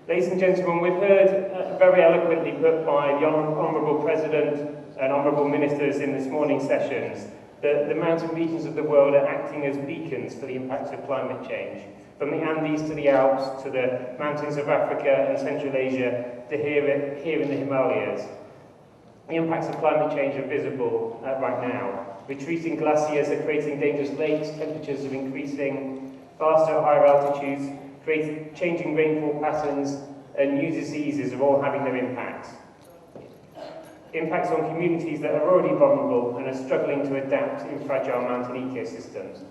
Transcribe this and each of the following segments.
Ladies and gentlemen, we've heard very eloquently put by the Honourable President and Honourable Ministers in this morning's sessions that the mountain regions of the world are acting as beacons for the impacts of climate change. From the Andes to the Alps, to the mountains of Africa and Central Asia, to here in the Himalayas. The impacts of climate change are visible right now. Retreating glaciers are creating dangerous lakes, temperatures are increasing faster at higher altitudes, changing rainfall patterns, and new diseases are all having their impacts. Impacts on communities that are already vulnerable and are struggling to adapt in fragile mountain ecosystems.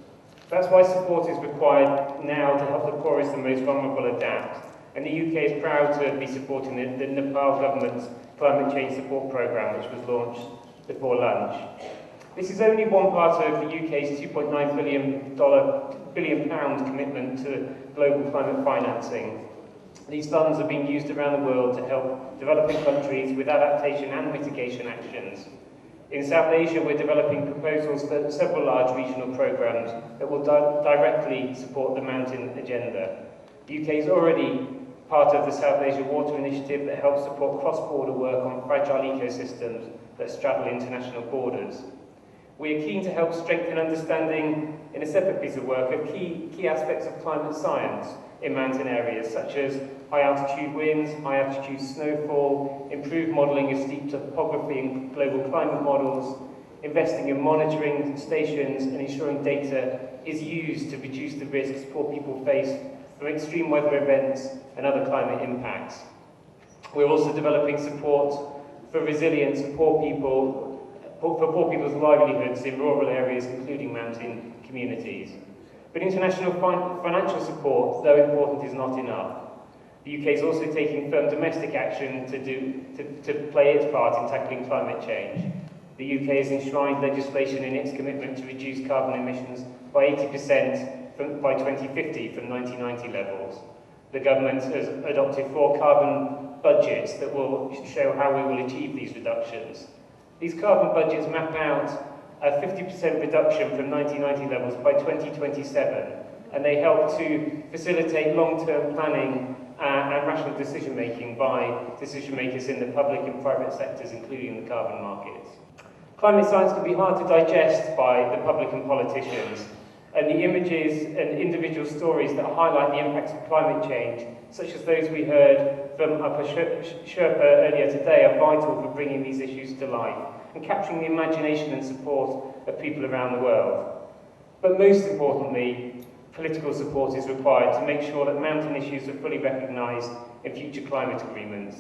That's why support is required now to help the poorest and most vulnerable adapt. And the UK is proud to be supporting the Nepal government's climate change support programme, which was launched before lunch. This is only one part of the UK's £2.9 billion commitment to global climate financing. These funds are being used around the world to help developing countries with adaptation and mitigation actions. In South Asia, we're developing proposals for several large regional programmes that will directly support the mountain agenda. The UK is already part of the South Asia Water Initiative that helps support cross-border work on fragile ecosystems that straddle international borders. We are keen to help strengthen understanding in a separate piece of work of key aspects of climate science in mountain areas, such as high-altitude winds, high-altitude snowfall, improved modelling of steep topography and global climate models, investing in monitoring stations and ensuring data is used to reduce the risks poor people face from extreme weather events and other climate impacts. We're also developing support for resilience of poor people's livelihoods in rural areas, including mountain communities. But international financial support, though important, is not enough. The UK is also taking firm domestic action to play its part in tackling climate change. The UK has enshrined legislation in its commitment to reduce carbon emissions by 80% by 2050 from 1990 levels. The government has adopted 4 carbon budgets that will show how we will achieve these reductions. These carbon budgets map out a 50% reduction from 1990 levels by 2027, and they help to facilitate long-term planning and rational decision-making by decision-makers in the public and private sectors, including the carbon markets. Climate science can be hard to digest by the public and politicians, and the images and individual stories that highlight the impacts of climate change, such as those we heard from Upper Sherpa earlier today, are vital for bringing these issues to life and capturing the imagination and support of people around the world. But most importantly, political support is required to make sure that mountain issues are fully recognised in future climate agreements.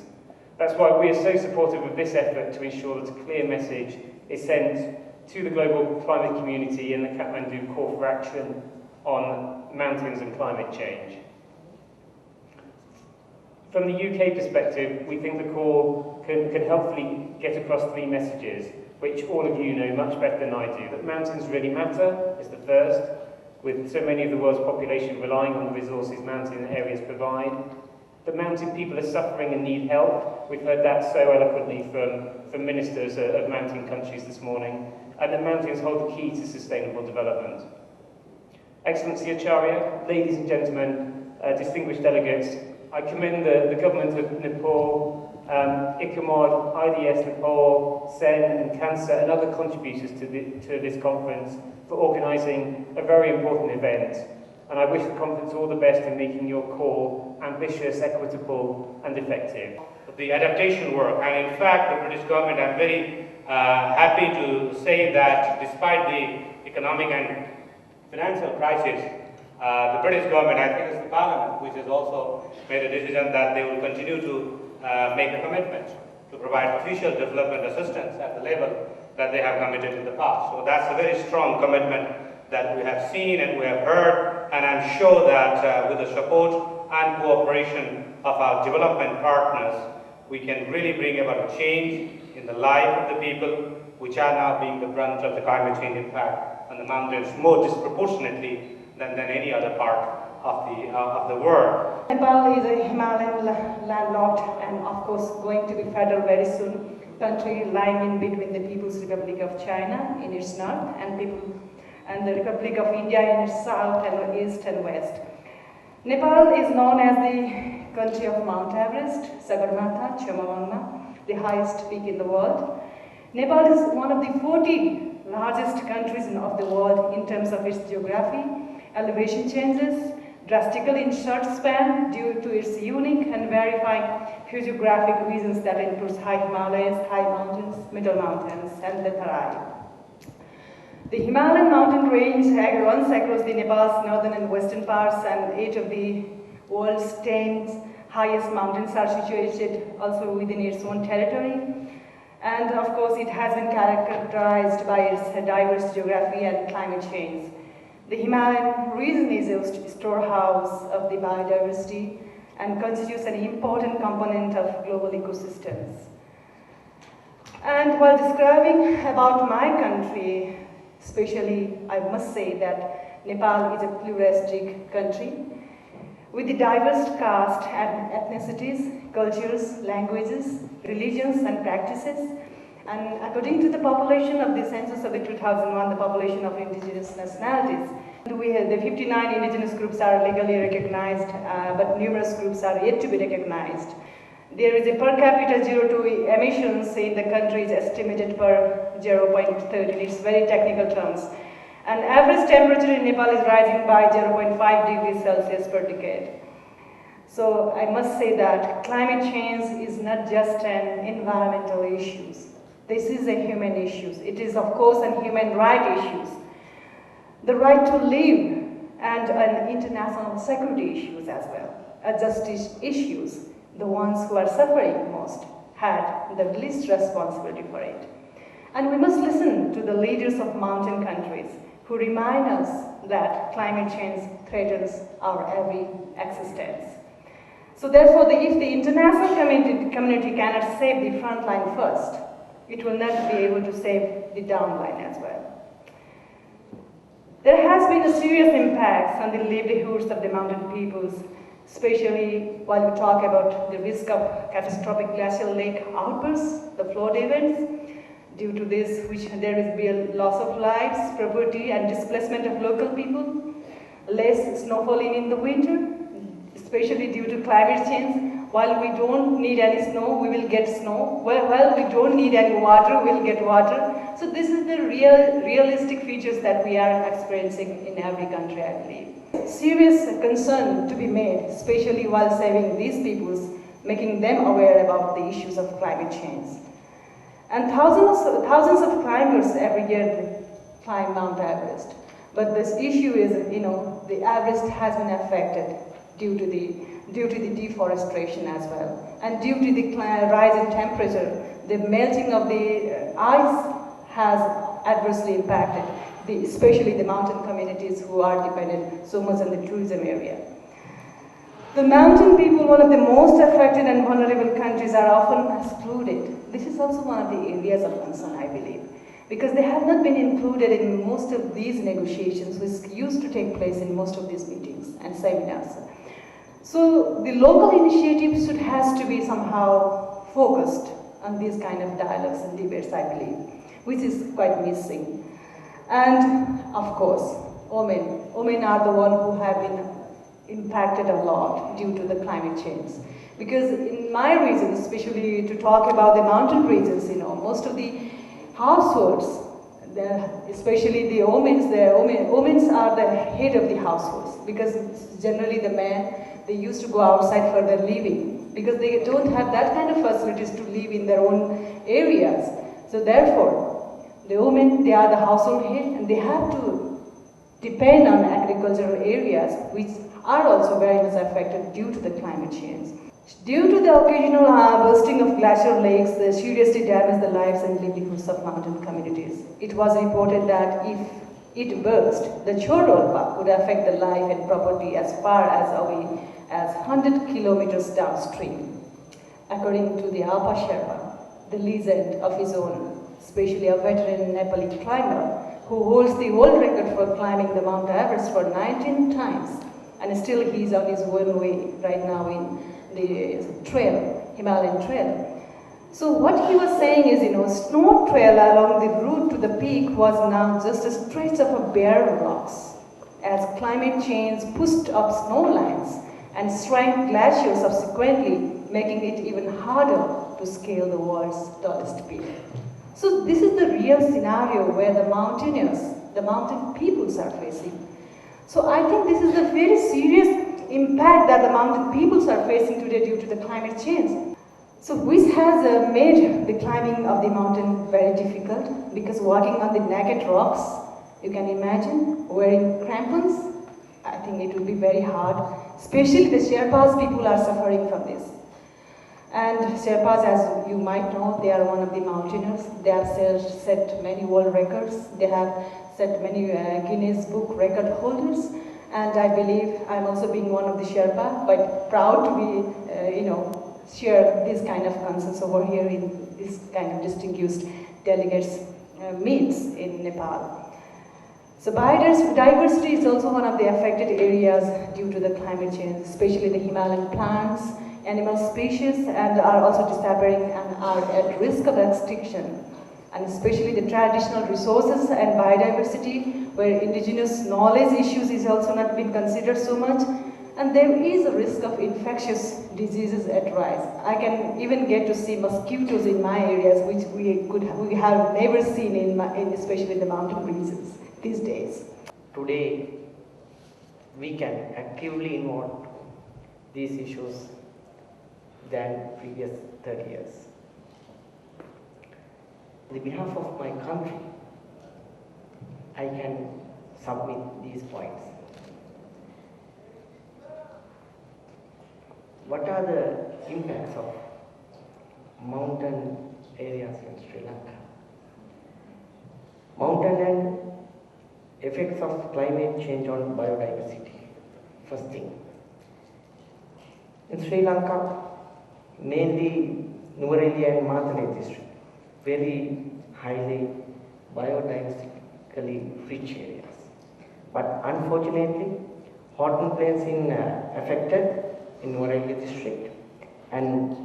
That's why we are so supportive of this effort to ensure that a clear message is sent to the global climate community in the Kathmandu Call for Action on mountains and climate change. From the UK perspective, we think the call can helpfully get across 3 messages, which all of you know much better than I do. That mountains really matter is the first, with so many of the world's population relying on the resources mountain areas provide. That mountain people are suffering and need help. We've heard that so eloquently from ministers of mountain countries this morning. And that mountains hold the key to sustainable development. Excellency Acharya, ladies and gentlemen, distinguished delegates, I commend the government of Nepal, ICOMOD, IDS Nepal, SEN and Cancer and other contributors to this conference for organising a very important event. And I wish the conference all the best in making your call ambitious, equitable and effective. The adaptation work, and in fact the British government, I'm very happy to say that despite the economic and financial crisis, the British government, I think it's the Parliament, which has also made a decision that they will continue to make a commitment to provide official development assistance at the level that they have committed in the past. So that's a very strong commitment that we have seen and we have heard, and I'm sure that with the support and cooperation of our development partners, we can really bring about a change in the life of the people which are now being the brunt of the climate change impact on the mountains more disproportionately than any other part of the world. Nepal is a Himalayan landlocked and of course going to be federal very soon country lying in between the People's Republic of China in its north and the Republic of India in its south and east and west. Nepal is known as the country of Mount Everest, Sagarmatha, Chomavangma, the highest peak in the world. Nepal is one of the 40 largest countries of the world in terms of its geography. Elevation changes drastically in short span due to its unique and varied physiographic regions that includes high Himalayas, high mountains, middle mountains, and the Tarai. The Himalayan mountain range runs across the Nepal's northern and western parts, and 8 of the world's 10 highest mountains are situated also within its own territory. And of course, it has been characterized by its diverse geography and climate change. The Himalayan region is a storehouse of the biodiversity and constitutes an important component of global ecosystems. And while describing about my country, especially, I must say that Nepal is a pluralistic country with the diverse caste and ethnicities, cultures, languages, religions, and practices. And according to the population of the census of the 2001, the population of indigenous nationalities, the 59 indigenous groups are legally recognized, but numerous groups are yet to be recognized. There is a per capita CO2 emissions in the country is estimated per 0.13. It's very technical terms. And average temperature in Nepal is rising by 0.5 degrees Celsius per decade. So I must say that climate change is not just an environmental issue. This is a human issue. It is, of course, a human right issue. The right to live and an international security issues as well. Justice issues. The ones who are suffering most had the least responsibility for it. And we must listen to the leaders of mountain countries who remind us that climate change threatens our every existence. So therefore, if the international community cannot save the front line first, it will not be able to save the downline as well. There has been a serious impact on the livelihoods of the mountain peoples, especially while we talk about the risk of catastrophic glacial lake outbursts, the flood events. Due to this, there will be a loss of lives, property, and displacement of local people, less snowfalling in the winter, especially due to climate change. While we don't need any snow, we will get snow. While we don't need any water, we'll get water. So this is the realistic features that we are experiencing in every country, I believe. Serious concern to be made, especially while saving these peoples, making them aware about the issues of climate change. And thousands of climbers every year climb Mount Everest. But this issue is, the Everest has been affected due to the deforestation as well. And due to the rise in temperature, the melting of the ice has adversely impacted, especially the mountain communities who are dependent so much on the tourism area. The mountain people, one of the most affected and vulnerable countries, are often excluded. This is also one of the areas of concern, I believe, because they have not been included in most of these negotiations which used to take place in most of these meetings and seminars. So the local initiatives has to be somehow focused on these kind of dialogues and debates, I believe, which is quite missing. And of course, women. Women are the ones who have been impacted a lot due to the climate change. Because in my region, especially to talk about the mountain regions, most of the households, especially the women are the head of the households, because generally the men, they used to go outside for their living, because they don't have that kind of facilities to live in their own areas. So therefore, the women, they are the household head, and they have to depend on agricultural areas, which are also very much affected due to the climate change. Due to the occasional bursting of glacial lakes, they seriously damaged the lives and livelihoods of mountain communities. It was reported that if it burst, the Chorolpa would affect the life and property as far as away as 100 kilometers downstream. According to the Alpa Sherpa, the legend of his own, especially a veteran Nepali climber who holds the world record for climbing the Mount Everest for 19 times, and still he's on his own way right now in the trail, Himalayan trail. So what he was saying is, snow trail along the route to the peak was now just a stretch of bare rocks. as climate change pushed up snow lines and shrank glaciers subsequently, making it even harder to scale the world's tallest peak. So this is the real scenario where the mountaineers, the mountain peoples are facing. So I think this is a very serious impact that the mountain peoples are facing today due to the climate change. So which has made the climbing of the mountain very difficult, because walking on the naked rocks, you can imagine, wearing crampons, I think it will be very hard. Especially the Sherpas, people are suffering from this. And Sherpas, as you might know, they are one of the mountaineers. They have set many world records. They have set many Guinness Book record holders. And I believe I'm also being one of the Sherpa, quite proud to be, share this kind of concerns over here in this kind of distinguished delegates meets in Nepal. So biodiversity is also one of the affected areas due to the climate change, especially the Himalayan plants, animal species, and are also disappearing and are at risk of extinction. And especially the traditional resources and biodiversity, where indigenous knowledge issues is also not being considered so much, and there is a risk of infectious diseases at rise. I can even get to see mosquitoes in my areas, which we have never seen in especially in the mountain regions these days. Today, we can actively involve these issues than previous 30 years. On behalf of my country, I can submit these points. What are the impacts of mountain areas in Sri Lanka? Mountain and effects of climate change on biodiversity. First thing, in Sri Lanka, mainly Nuwara and Matale district, very highly biodiversically rich areas. But unfortunately, hot plains in affected in Nuwara district and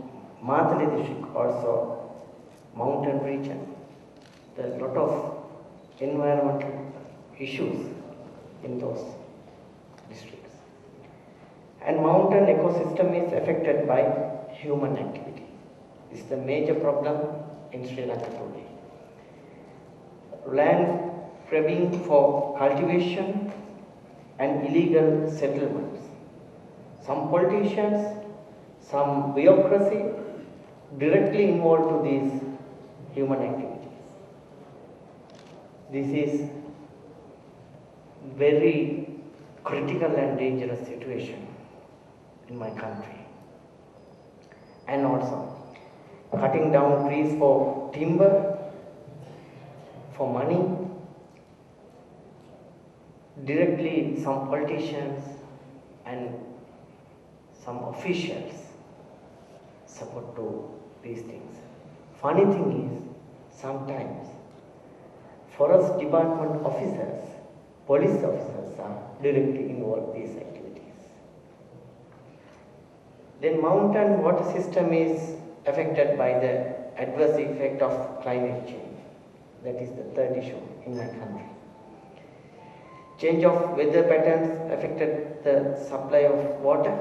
Matale district also mountain region. There are a lot of environmental issues in those districts. And mountain ecosystem is affected by human activity. This is the major problem in Sri Lanka today. Land grabbing for cultivation and illegal settlements. Some politicians, some bureaucracy directly involved to these human activities. This is very critical and dangerous situation in my country. And also, cutting down trees for timber, for money, directly some politicians and some officials support to these things. Funny thing is, sometimes forest department officers, police officers are directly involved in these activities. Then mountain water system is affected by the adverse effect of climate change. That is the third issue in my country. Change of weather patterns affected the supply of water.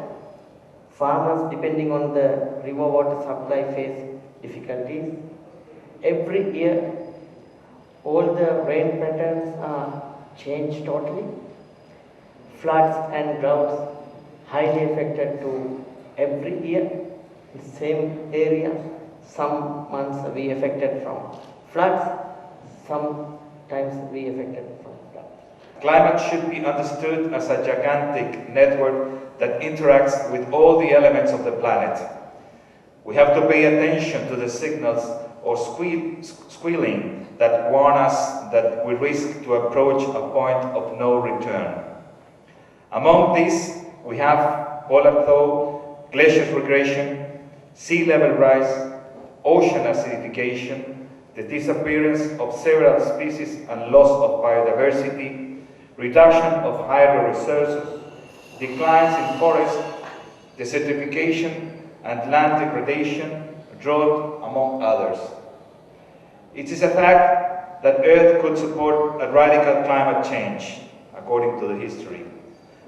Farmers, depending on the river water supply, face difficulties. Every year, all the rain patterns are changed totally. Floods and droughts highly affected to every year. In the same area, some months we affected from floods, sometimes we affected from droughts. Climate should be understood as a gigantic network that interacts with all the elements of the planet. We have to pay attention to the signals or squealing that warn us that we risk to approach a point of no return. Among these, we have polar thaw, glacier regression, sea level rise, ocean acidification, the disappearance of several species and loss of biodiversity, reduction of hydro resources, declines in forests, desertification and land degradation, drought, among others. It is a fact that Earth could support a radical climate change, a according to the history.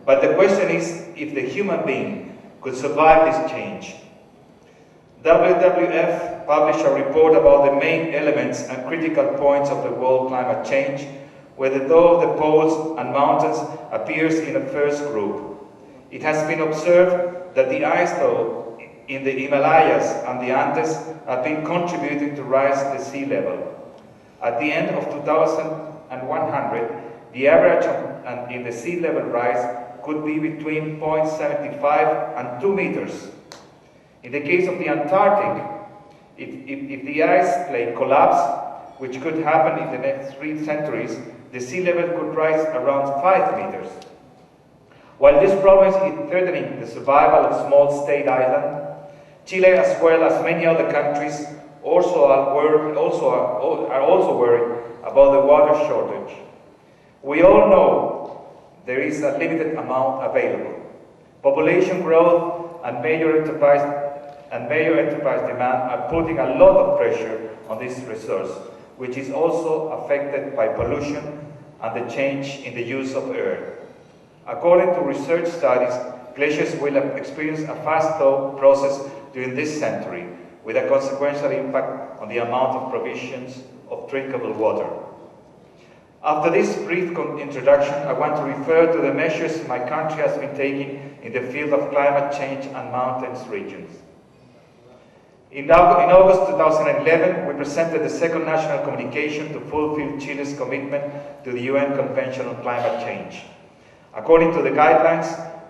But the question is if the human being could survive this change. WWF published a report about the main elements and critical points of the world climate change, where the though of the poles and mountains appears in the first group. It has been observed that the ice flow in the Himalayas and the Andes have been contributing to rise the sea level. At the end of 2100, the average in the sea level rise could be between 0.75 and 2 meters. In the case of the Antarctic, if the ice plate collapses, which could happen in the next 3 centuries, the sea level could rise around 5 meters. While this problem is threatening the survival of small state islands, Chile, as well as many other countries, are also worried about the water shortage. We all know there is a limited amount available. Population growth and major enterprise demand are putting a lot of pressure on this resource, which is also affected by pollution and the change in the use of air. According to research studies, glaciers will experience a fast thaw process during this century, with a consequential impact on the amount of provisions of drinkable water. After this brief introduction, I want to refer to the measures my country has been taking in the field of climate change and mountainous regions. In August 2011, we presented the second national communication to fulfill Chile's commitment to the UN Convention on Climate Change. According to the guidelines,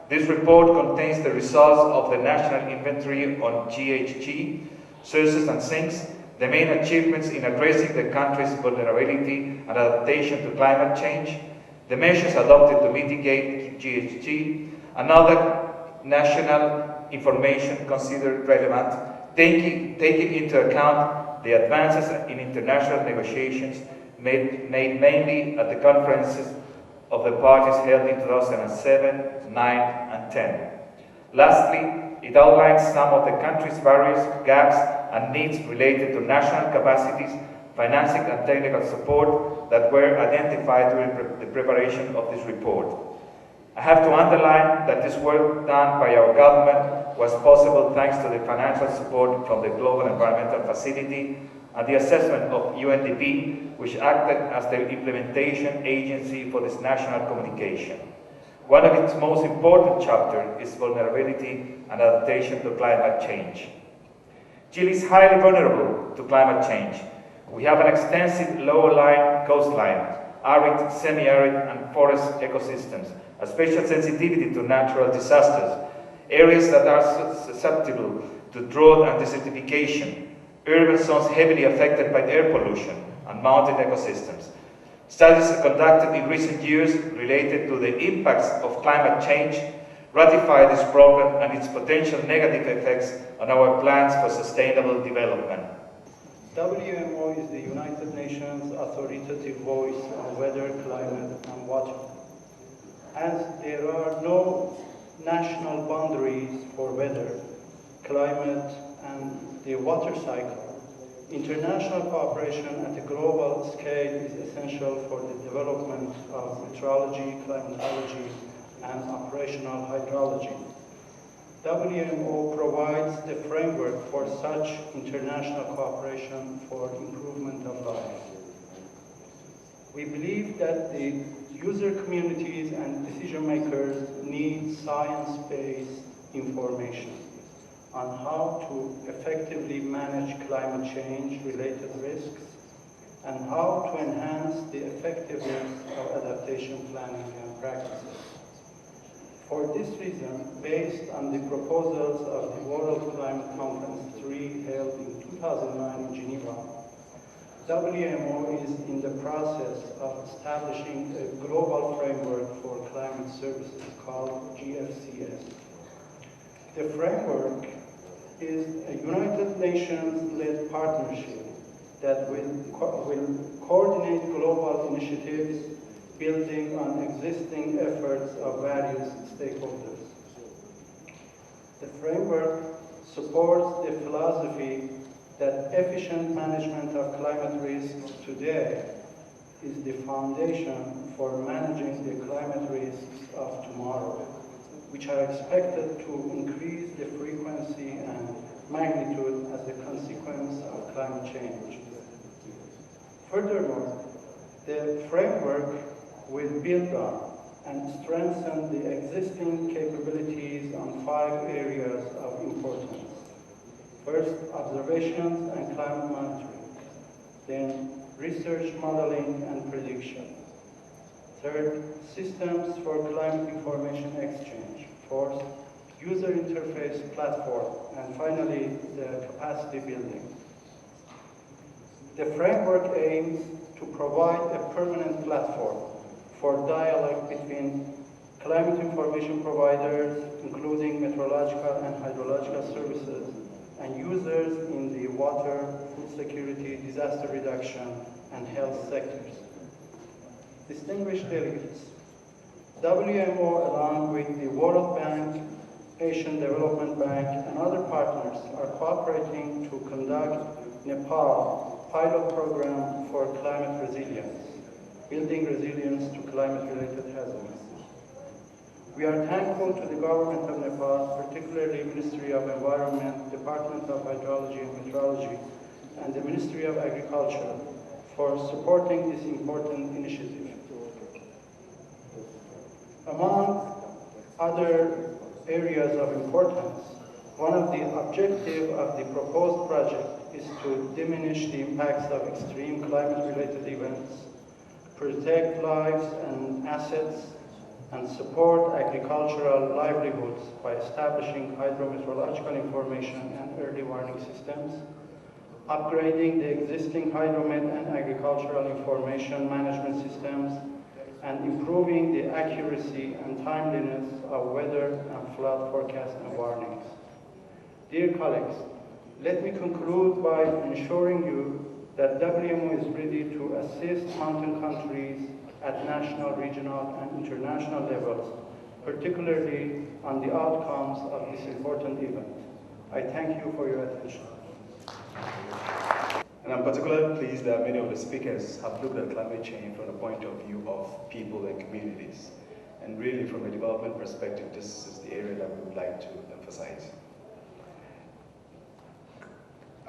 this report contains the results of the National Inventory on GHG, sources and sinks, the main achievements in addressing the country's vulnerability and adaptation to climate change, the measures adopted to mitigate GHG, and other national information considered relevant, taking into account the advances in international negotiations made mainly at the conferences of the parties held in 2007, 9, and 10. Lastly, it outlines some of the country's various gaps and needs related to national capacities, financing and technical support that were identified during the preparation of this report. I have to underline that this work done by our government was possible thanks to the financial support from the Global Environmental Facility and the assessment of UNDP, which acted as the implementation agency for this national communication. One of its most important chapters is vulnerability and adaptation to climate change. Chile is highly vulnerable to climate change. We have an extensive low-lying coastline, arid, semi-arid, and forest ecosystems, a special sensitivity to natural disasters, areas that are susceptible to drought and desertification, urban zones heavily affected by air pollution, and mountain ecosystems. Studies conducted in recent years related to the impacts of climate change ratify this problem and its potential negative effects on our plans for sustainable development. WMO is the United Nations authoritative voice on weather, climate, and water. As there are no national boundaries for weather, climate, and the water cycle, international cooperation at a global scale is essential for the development of meteorology, climatology, and operational hydrology. WMO provides the framework for such international cooperation for improvement of life. We believe that the user communities and decision makers need science-based information on how to effectively manage climate change-related risks and how to enhance the effectiveness of adaptation planning and practices. For this reason, based on the proposals of the World Climate Conference 3 held in 2009 in Geneva, WMO is in the process of establishing a global framework for climate services called GFCS. The framework is a United Nations-led partnership that will coordinate global initiatives building on existing efforts of various stakeholders. The framework supports the philosophy that efficient management of climate risks today is the foundation for managing the climate risks of tomorrow, which are expected to increase the frequency and magnitude as a consequence of climate change. Furthermore, the framework will build on and strengthen the existing capabilities on 5 areas of importance. First, observations and climate monitoring. Then, research, modeling, and prediction. Third, systems for climate information exchange. Fourth, user interface platform. And finally, the capacity building. The framework aims to provide a permanent platform for dialogue between climate information providers, including meteorological and hydrological services, and users in the water, food security, disaster reduction, and health sectors. Distinguished delegates, WMO, along with the World Bank, Asian Development Bank, and other partners, are cooperating to conduct Nepal pilot program for climate resilience, building resilience to climate-related hazards. We are thankful to the government of Nepal, particularly Ministry of Environment, Department of Hydrology and Meteorology, and the Ministry of Agriculture for supporting this important initiative. Among other areas of importance, one of the objectives of the proposed project is to diminish the impacts of extreme climate-related events, protect lives and assets, and support agricultural livelihoods by establishing hydrometeorological information and early warning systems, upgrading the existing hydromet and agricultural information management systems, and improving the accuracy and timeliness of weather and flood forecasts and warnings. Dear colleagues, let me conclude by ensuring you that WMO is ready to assist mountain countries at national, regional, and international levels, particularly on the outcomes of this important event. I thank you for your attention. And I'm particularly pleased that many of the speakers have looked at climate change from the point of view of people and communities. And really, from a development perspective, this is the area that we would like to emphasize.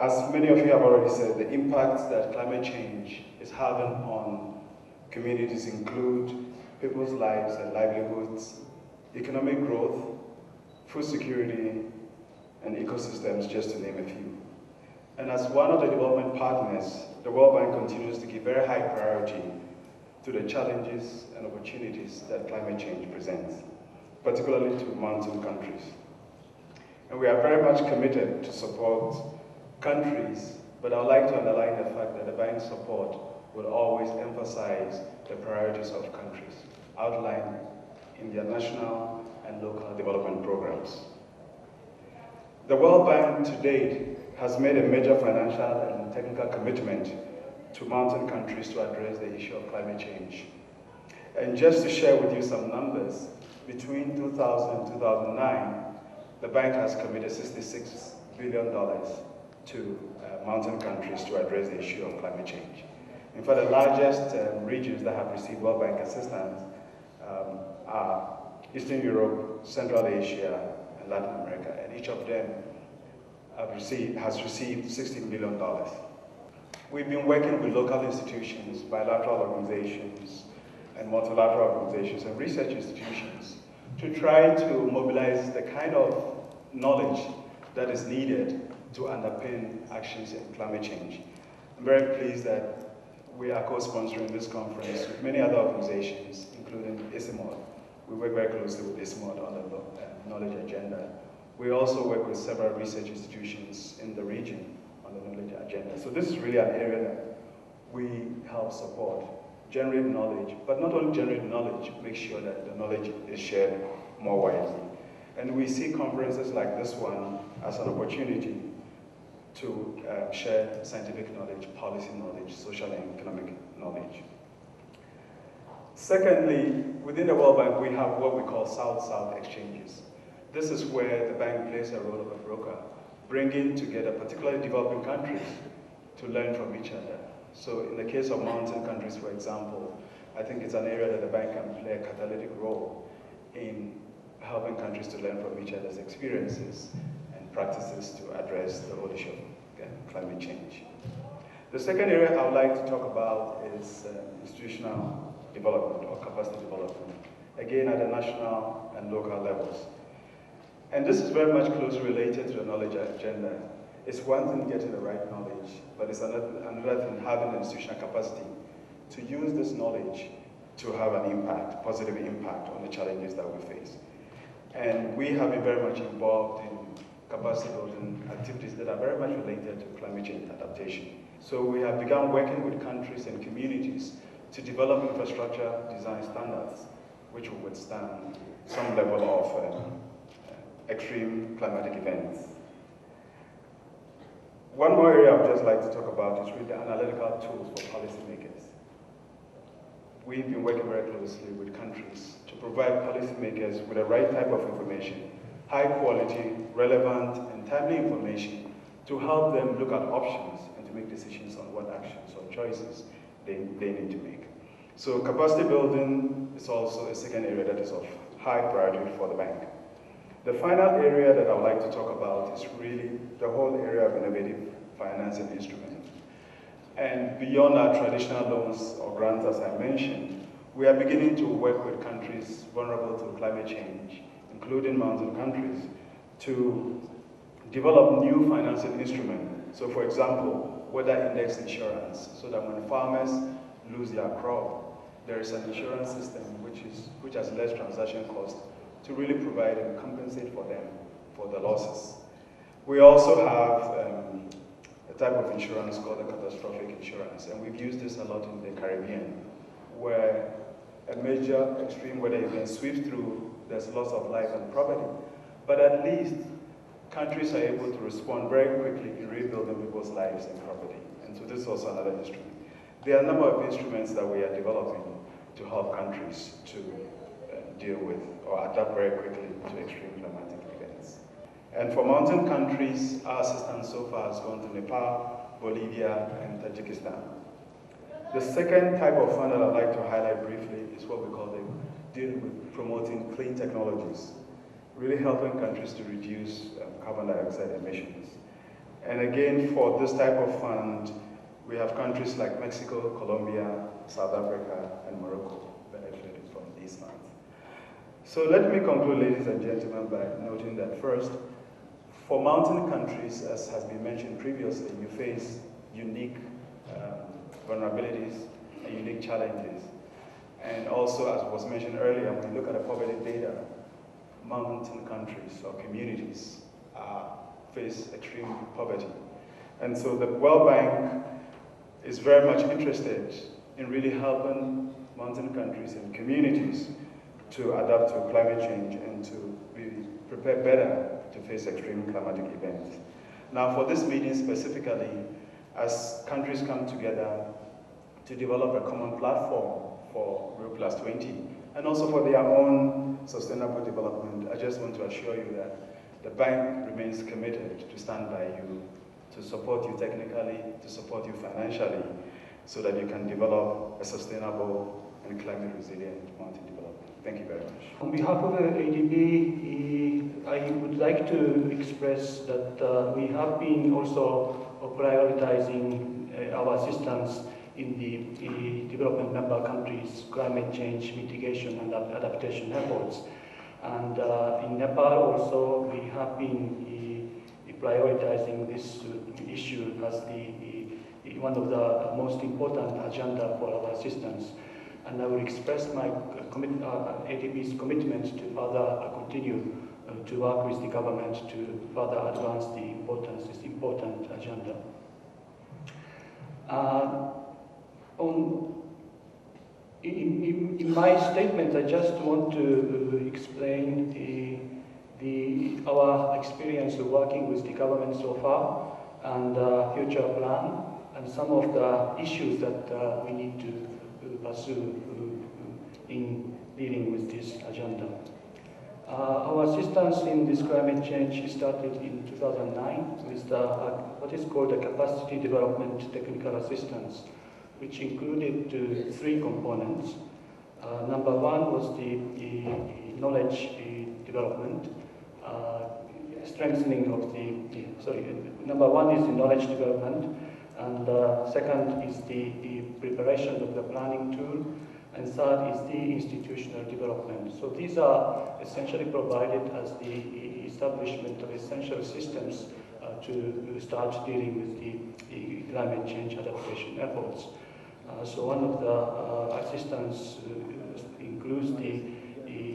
As many of you have already said, the impacts that climate change is having on communities include people's lives and livelihoods, economic growth, food security, and ecosystems, just to name a few. And as one of the development partners, the World Bank continues to give very high priority to the challenges and opportunities that climate change presents, particularly to mountain countries. And we are very much committed to support countries, but I would like to underline the fact that the bank's support will always emphasize the priorities of countries outlined in their national and local development programs. The World Bank to date has made a major financial and technical commitment to mountain countries to address the issue of climate change. And just to share with you some numbers, between 2000 and 2009, the bank has committed $66 billion to mountain countries to address the issue of climate change. In fact, the largest regions that have received World Bank assistance are Eastern Europe, Central Asia, and Latin America, and each of them has received $16 billion. We've been working with local institutions, bilateral organizations, and multilateral organizations and research institutions to try to mobilize the kind of knowledge that is needed to underpin actions in climate change. I'm very pleased that we are co-sponsoring this conference with many other organizations, including ISIMOD. We work very closely with ISIMOD on the knowledge agenda. We also work with several research institutions in the region on the knowledge agenda. So this is really an area that we help support, generate knowledge, but not only generate knowledge, make sure that the knowledge is shared more widely. And we see conferences like this one as an opportunity to share scientific knowledge, policy knowledge, social and economic knowledge. Secondly, within the World Bank, we have what we call South-South exchanges. This is where the bank plays a role of a broker, bringing together particularly developing countries to learn from each other. So in the case of mountain countries, for example, I think it's an area that the bank can play a catalytic role in helping countries to learn from each other's experiences and practices to address the whole issue of climate change. The second area I would like to talk about is institutional development or capacity development, again at the national and local levels. And this is very much closely related to the knowledge agenda. It's one thing getting the right knowledge, but it's another thing having the institutional capacity to use this knowledge to have an impact, positive impact on the challenges that we face. And we have been very much involved in capacity building activities that are very much related to climate change adaptation. So we have begun working with countries and communities to develop infrastructure design standards which will withstand some level of extreme climatic events. One more area I would just like to talk about is really analytical tools for policymakers. We've been working very closely with countries to provide policymakers with the right type of information, high quality, relevant, and timely information to help them look at options and to make decisions on what actions or choices they need to make. So capacity building is also a second area that is of high priority for the bank. The final area that I would like to talk about is really the whole area of innovative financing instruments. And beyond our traditional loans or grants, as I mentioned, we are beginning to work with countries vulnerable to climate change, including mountain countries, to develop new financing instruments. So for example, weather index insurance, so that when farmers lose their crop, there is an insurance system which has less transaction cost to really provide and compensate for them for the losses. We also have a type of insurance called a catastrophic insurance, and we've used this a lot in the Caribbean, where a major extreme weather event sweeps through, there's loss of life and property, but at least countries are able to respond very quickly in rebuilding people's lives and property. And so this is also another instrument. There are a number of instruments that we are developing to help countries to deal with or adapt very quickly to extreme climatic events. And for mountain countries, our assistance so far has gone to Nepal, Bolivia, and Tajikistan. The second type of fund that I'd like to highlight briefly is what we call the deal with promoting clean technologies, really helping countries to reduce carbon dioxide emissions. And again, for this type of fund, we have countries like Mexico, Colombia, South Africa, and Morocco benefiting from these funds. So let me conclude, ladies and gentlemen, by noting that first, for mountain countries, as has been mentioned previously, you face unique vulnerabilities and unique challenges. And also, as was mentioned earlier, when you look at the poverty data, mountain countries or communities face extreme poverty. And so the World Bank is very much interested in really helping mountain countries and communities to adapt to climate change and to be prepared better to face extreme climatic events. Now for this meeting specifically, as countries come together to develop a common platform for Rio+20 and also for their own sustainable development, I just want to assure you that the bank remains committed to stand by you, to support you technically, to support you financially, so that you can develop a sustainable and climate resilient mountain development. Thank you very much. On behalf of ADB, I would like to express that we have been also prioritizing our assistance in the development member countries' climate change mitigation and adaptation efforts. And in Nepal also, we have been prioritizing this issue as one of the most important agenda for our assistance. And I will express my ADB's commitment to further continue to work with the government to further advance this important agenda. In my statement, I just want to explain our experience of working with the government so far and future plan and some of the issues that we need to pursue in dealing with this agenda. Our assistance in this climate change started in 2009 with what is called the Capacity Development Technical Assistance, which included three components. Number one was the knowledge development, strengthening of number one is the knowledge development, and second is the preparation of the planning tool, and third is the institutional development. So these are essentially provided as the establishment of essential systems to start dealing with the climate change adaptation efforts. So one of the assistance includes the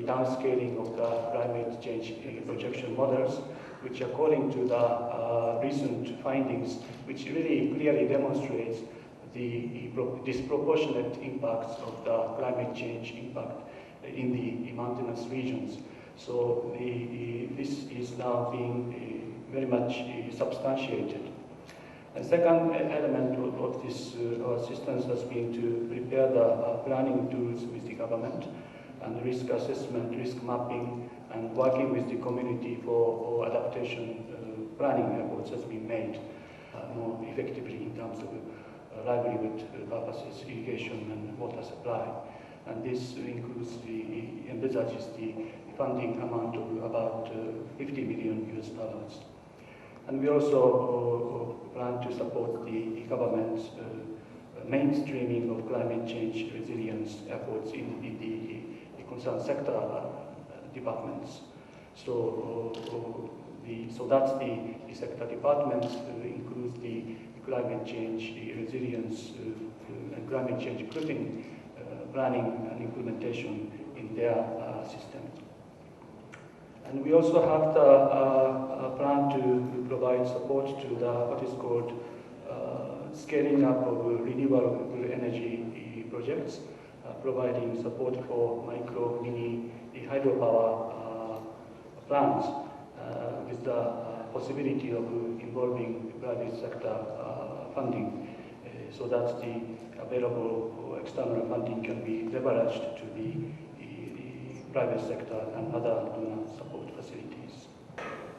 downscaling of the climate change projection models, which according to the recent findings, which really clearly demonstrates the disproportionate impacts of the climate change impact in the mountainous regions. So this is now being very much substantiated. The second element of this assistance has been to prepare the planning tools with the government, and risk assessment, risk mapping, and working with the community for adaptation planning efforts has been made more effectively in terms of livelihood purposes, irrigation and water supply. And this includes envisages the funding amount of about $50 million. And we also plan to support the government's mainstreaming of climate change resilience efforts in the concerned sector departments. So that's the sector departments includes the climate change resilience and climate change proofing planning and implementation in their system. And we also have the plan to provide support to the what is called scaling up of renewable energy projects, providing support for micro, mini hydropower plants with the possibility of involving private sector funding, so that the available external funding can be leveraged to the private sector and other donor support facilities.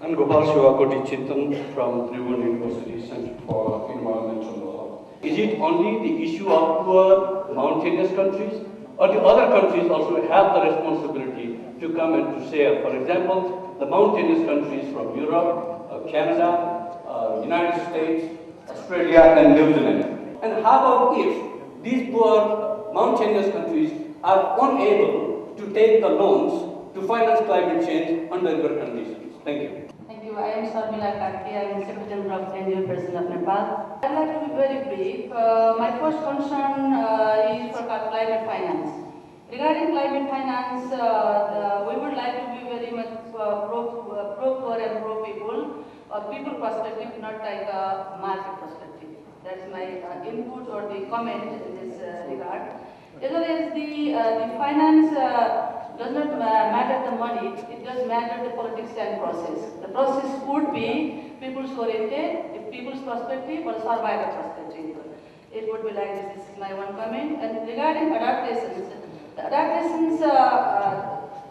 I'm Gopal Shivakoti Chintan from Tribhuvan University Center for Environmental Law. Is it only the issue of poor mountainous countries, or the other countries also have the responsibility to come and to share? For example, the mountainous countries from Europe, Canada, United States, Australia and New Zealand. And how about if these poor mountainous countries are unable to take the loans to finance climate change under good conditions? Thank you. Thank you. I am Sarmila Karki. I am Secretary General of NGO President of Nepal. I'd like to be very brief. My first concern is for climate finance. Regarding climate finance, we would like to be very much pro-poor and pro-people, or people perspective, not like a market perspective. That's my input or the comment in this regard. As well as the finance does not matter the money, it does matter the politics and process. The process would be people's oriented, people's perspective or survivor perspective. It would be like this. This is my one comment. And regarding adaptations, the adaptations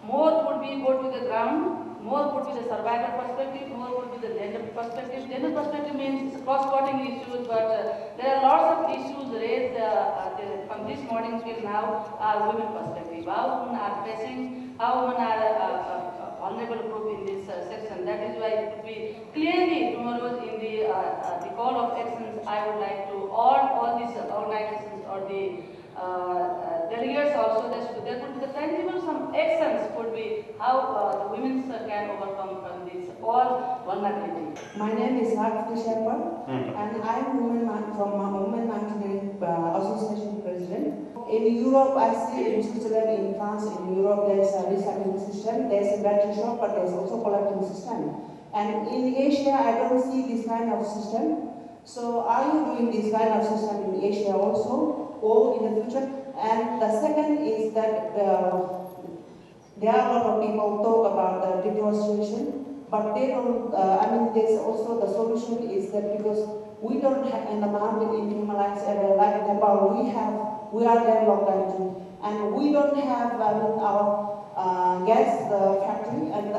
more would be go to the ground, more would be the survivor perspective, more would be the gender perspective. Gender perspective means cross-cutting issues, but there are lots of issues raised from this morning till now are women perspective. How women are facing, how women are a vulnerable group in this section. That is why it would be clearly tomorrow in the call of actions, I would like to all these organizations or the delegates also, there could be the tangible some actions could be how the women can overcome from this all vulnerability. My name is Harthy Sherpa, and I am from Women Mountaineering Association President. In Europe, I see in Switzerland, in France, in Europe, there is a recycling system, there is a battery shop, but there is also collecting system. And in Asia, I don't see this kind of system. So are you doing this kind of system in Asia also, or in the future? And the second is that there are a lot of people talk about the deforestation, but they don't, there's also the solution is that because we don't have in the mountain in the Himalayas area like Nepal, we are developed country, and we don't have our gas factory and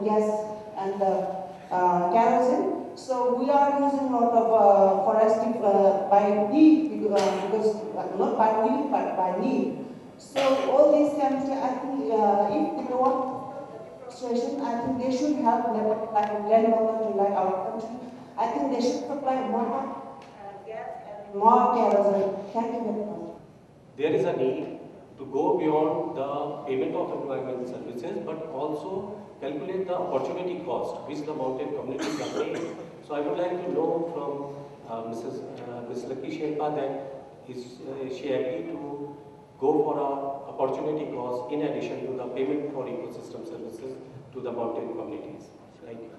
gas and kerosene. So we are using a lot of forestry by need, because not by will but by need. So all these countries, I think, if they want situation, I think they should help Nepal, like a landlocked country like our country. I think they should supply more gas and more kerosene. Thank you very much. There is a need to go beyond the payment of employment services, but also calculate the opportunity cost which the mountain communities are paying. So I would like to know from Ms. Lucky Sherpa that is she agree to go for a opportunity cost in addition to the payment for ecosystem services to the mountain communities. Thank you.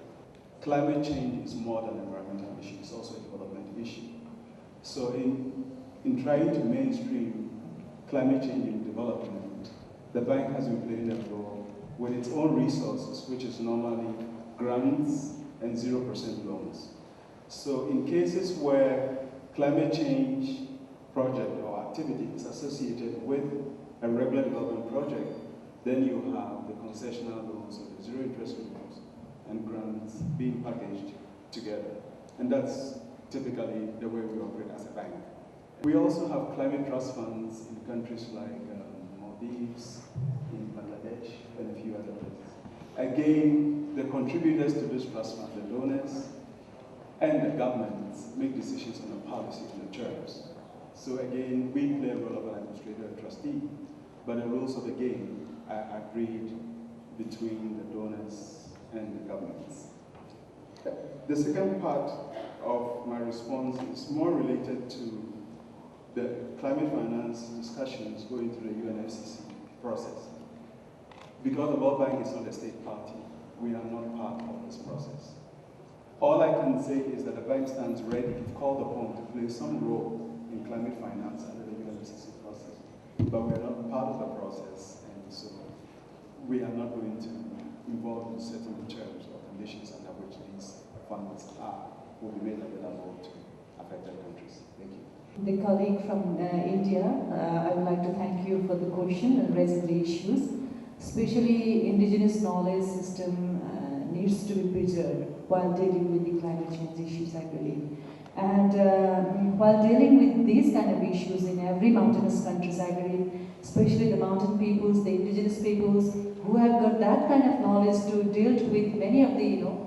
Climate change is more than an environmental issue, it's also a development issue. So in trying to mainstream climate change in development, the bank has been playing a role with its own resources, which is normally grants and 0% loans. So in cases where climate change project or activity is associated with a regular development project, then you have the concessional loans or the zero interest loans and grants being packaged together. And that's typically the way we operate as a bank. We also have climate trust funds in countries like Maldives, in Bangladesh, and a few other places. Again, the contributors to this trust fund, the donors, and the governments make decisions on the policy and the terms. So again, we play a role of an administrator and trustee, but the rules of the game are agreed between the donors and the governments. The second part of my response is more related to the climate finance discussions going through the UNFCCC process. Because the World Bank is not a state party, we are not part of this process. All I can say is that the bank stands ready, if called upon, to play some role in climate finance under the UNFCCC process. But we are not part of the process, and so we are not going to involve in certain terms or conditions under which these funds will be made available to affected countries. Thank you. The colleague from India, I would like to thank you for the question and raising the issues. Especially indigenous knowledge system needs to be preserved while dealing with the climate change issues, I believe. And while dealing with these kind of issues in every mountainous countries, I believe, especially the mountain peoples, the indigenous peoples, who have got that kind of knowledge to deal with many of the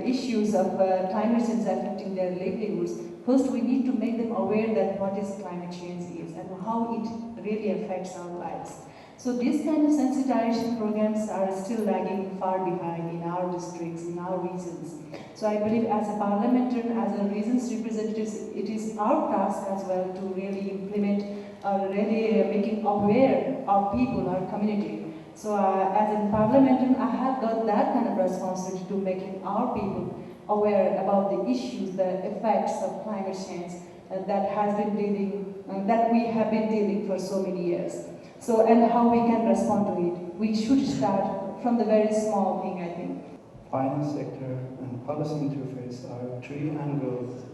issues of climate change affecting their livelihoods. First, we need to make them aware that what is climate change is and how it really affects our lives. So these kind of sensitization programs are still lagging far behind in our districts, in our regions. So I believe as a parliamentarian, as a regions representatives, it is our task as well to really implement or really making aware our people, our community. So as a parliamentarian, I have got that kind of responsibility to making our people aware about the issues, the effects of climate change that has been dealing, that we have been dealing for so many years. So, and how we can respond to it. We should start from the very small thing, I think. Finance sector and policy interface are three angles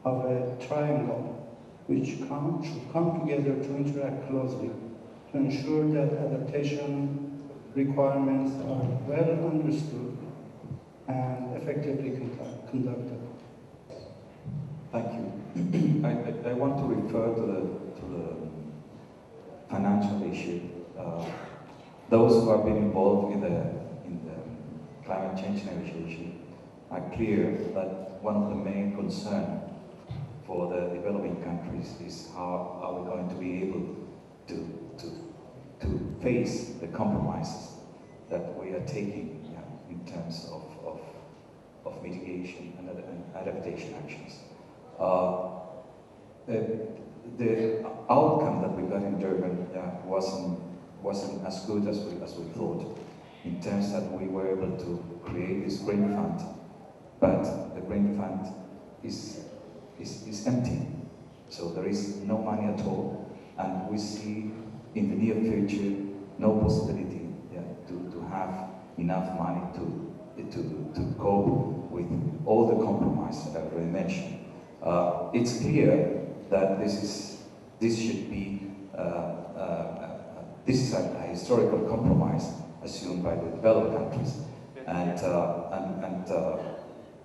of a triangle which should come together to interact closely to ensure that adaptation requirements are well understood and effectively conducted. Thank you. I want to refer to the financial issue. Those who have been involved in the climate change negotiation are clear that one of the main concerns for the developing countries is how are we going to be able to face the compromises that we are taking in terms of mitigation and adaptation actions. The outcome that we got in Durban wasn't as good as we thought, in terms that we were able to create this green fund, but the green fund is empty. So there is no money at all, and we see in the near future no possibility to have enough money to cope with all the compromises that I already mentioned. It's clear that this should be this is a historical compromise assumed by the developed countries, and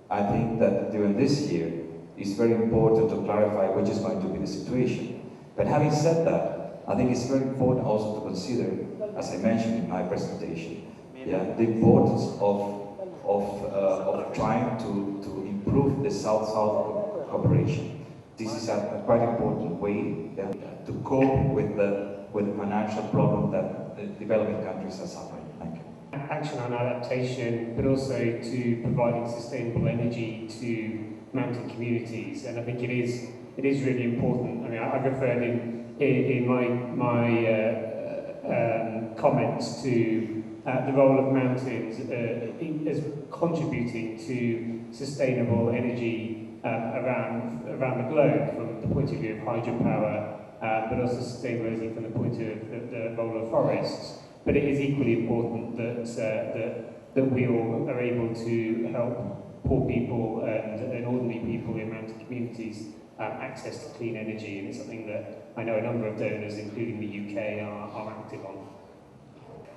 I think that during this year it's very important to clarify which is going to be the situation. But having said that, I think it's very important also to consider, as I mentioned in my presentation, the importance of trying to improve the South-South cooperation. This is a quite important way to cope with the financial problem that the developing countries are suffering. Thank you. Action on adaptation, but also to providing sustainable energy to mountain communities, and I think it is really important. I mean, I referred in my comments to the role of mountains as contributing to sustainable energy around the globe, from the point of view of hydropower, but also sustainability from the point of the role of forests. But it is equally important that we all are able to help poor people and ordinary people in mountain communities access to clean energy, and it's something that I know a number of donors, including the UK, are active on.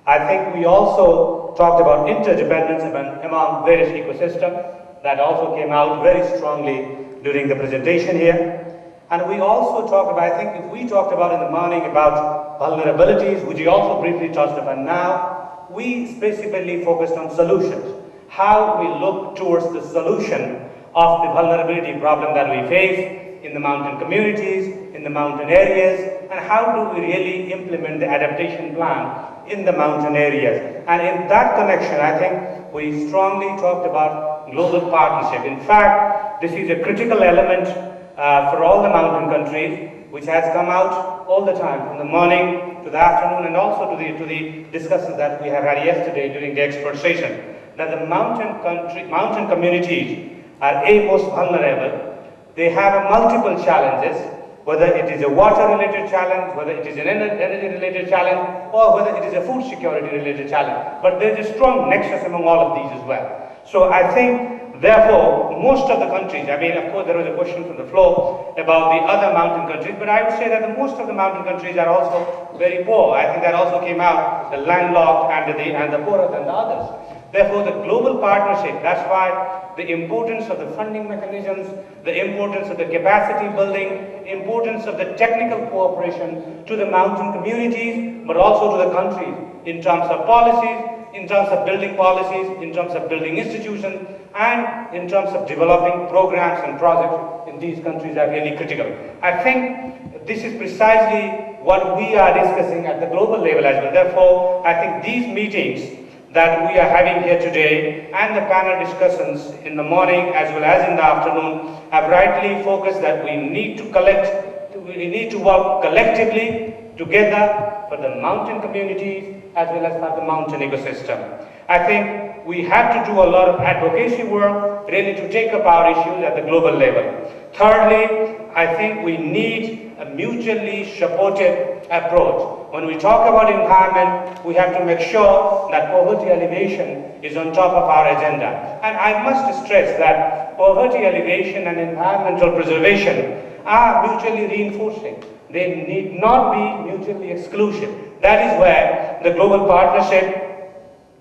I think we also talked about interdependence among various ecosystems. That also came out very strongly during the presentation here. And we also talked about, I think if we talked about in the morning about vulnerabilities, which we also briefly touched upon now, we specifically focused on solutions. How we look towards the solution of the vulnerability problem that we face in the mountain communities, in the mountain areas, and how do we really implement the adaptation plan in the mountain areas. And in that connection, I think we strongly talked about global partnership. In fact, this is a critical element for all the mountain countries, which has come out all the time, from the morning to the afternoon, and also to the discussions that we have had yesterday during the expert session, that the mountain communities are most vulnerable. They have multiple challenges, whether it is a water-related challenge, whether it is an energy-related challenge, or whether it is a food security-related challenge. But there is a strong nexus among all of these as well. So I think, therefore, most of the countries, I mean, of course, there was a question from the floor about the other mountain countries, but I would say that most of the mountain countries are also very poor. I think that also came out, the landlocked and the poorer than the others. Therefore, the global partnership, that's why the importance of the funding mechanisms, the importance of the capacity building, importance of the technical cooperation to the mountain communities, but also to the countries in terms of policies, in terms of building policies, in terms of building institutions, and in terms of developing programs and projects in these countries are really critical. I think this is precisely what we are discussing at the global level as well. Therefore, I think these meetings that we are having here today and the panel discussions in the morning as well as in the afternoon have rightly focused that we need to work collectively together for the mountain communities as well as for the mountain ecosystem. I think we have to do a lot of advocacy work really to take up our issues at the global level. Thirdly, I think we need a mutually supportive approach. When we talk about environment, we have to make sure that poverty alleviation is on top of our agenda. And I must stress that poverty alleviation and environmental preservation are mutually reinforcing. They need not be mutually exclusive. That is where the global partnership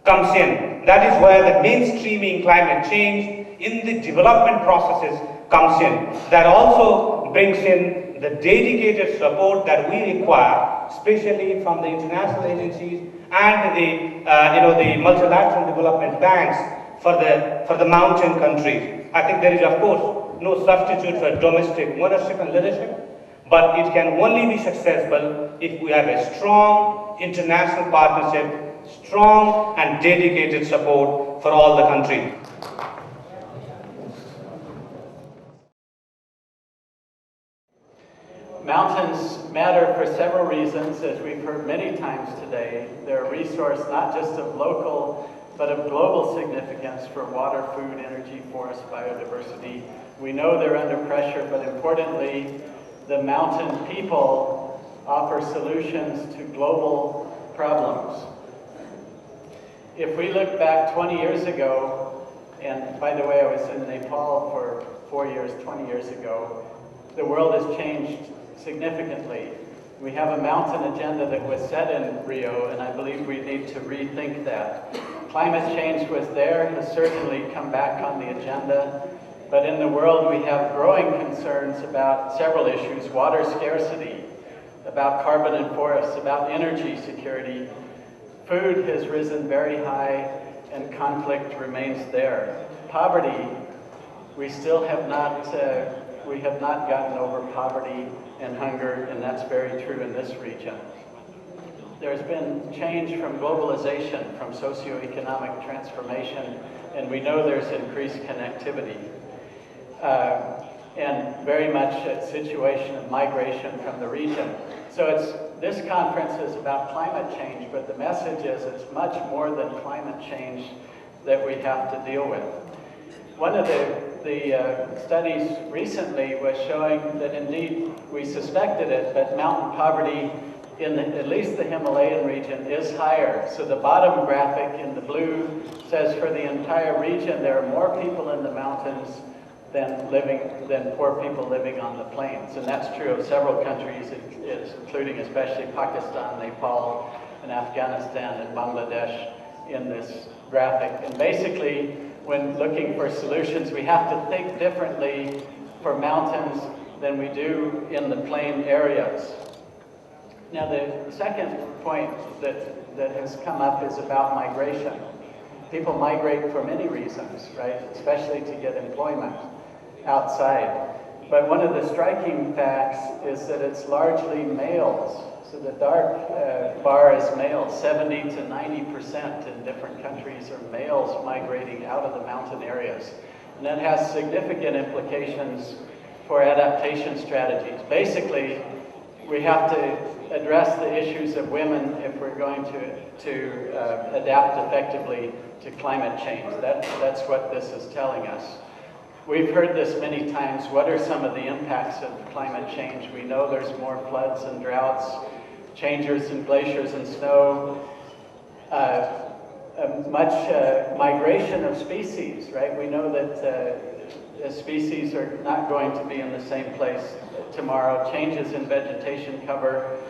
comes in. That is where the mainstreaming climate change in the development processes comes in. That also brings in the dedicated support that we require, especially from the international agencies and the multilateral development banks for the mountain countries. I think there is, of course, no substitute for domestic ownership and leadership, but it can only be successful if we have a strong international partnership, strong and dedicated support for all the countries. Mountains matter for several reasons, as we've heard many times today. They're a resource not just of local, but of global significance for water, food, energy, forest, biodiversity. We know they're under pressure, but importantly, the mountain people offer solutions to global problems. If we look back 20 years ago, and by the way, I was in Nepal for 4 years, 20 years ago, the world has changed significantly. We have a mountain agenda that was set in Rio, and I believe we need to rethink that. Climate change was there, has certainly come back on the agenda, but in the world we have growing concerns about several issues: water scarcity, about carbon in forests, about energy security. Food has risen very high and conflict remains there. Poverty, we still have not, we have not gotten over poverty and hunger, and that's very true in this region. There's been change from globalization, from socioeconomic transformation, and we know there's increased connectivity. And very much a situation of migration from the region. So this conference is about climate change, but the message is it's much more than climate change that we have to deal with. One of the studies recently was showing that indeed we suspected it, but mountain poverty in at least the Himalayan region is higher. So the bottom graphic in the blue says for the entire region there are more people in the mountains than poor people living on the plains. And that's true of several countries, including especially Pakistan, Nepal, and Afghanistan, and Bangladesh in this graphic. And basically, when looking for solutions, we have to think differently for mountains than we do in the plain areas. Now, the second point that has come up is about migration. People migrate for many reasons, right? Especially to get employment outside. But one of the striking facts is that it's largely males. So the dark bar is males. 70 to 90% in different countries are males migrating out of the mountain areas. And that has significant implications for adaptation strategies. Basically, we have to address the issues of women if we're going to adapt effectively to climate change. That's what this is telling us. We've heard this many times. What are some of the impacts of climate change? We know there's more floods and droughts, changes in glaciers and snow, much migration of species, right? We know that species are not going to be in the same place tomorrow. Changes in vegetation cover.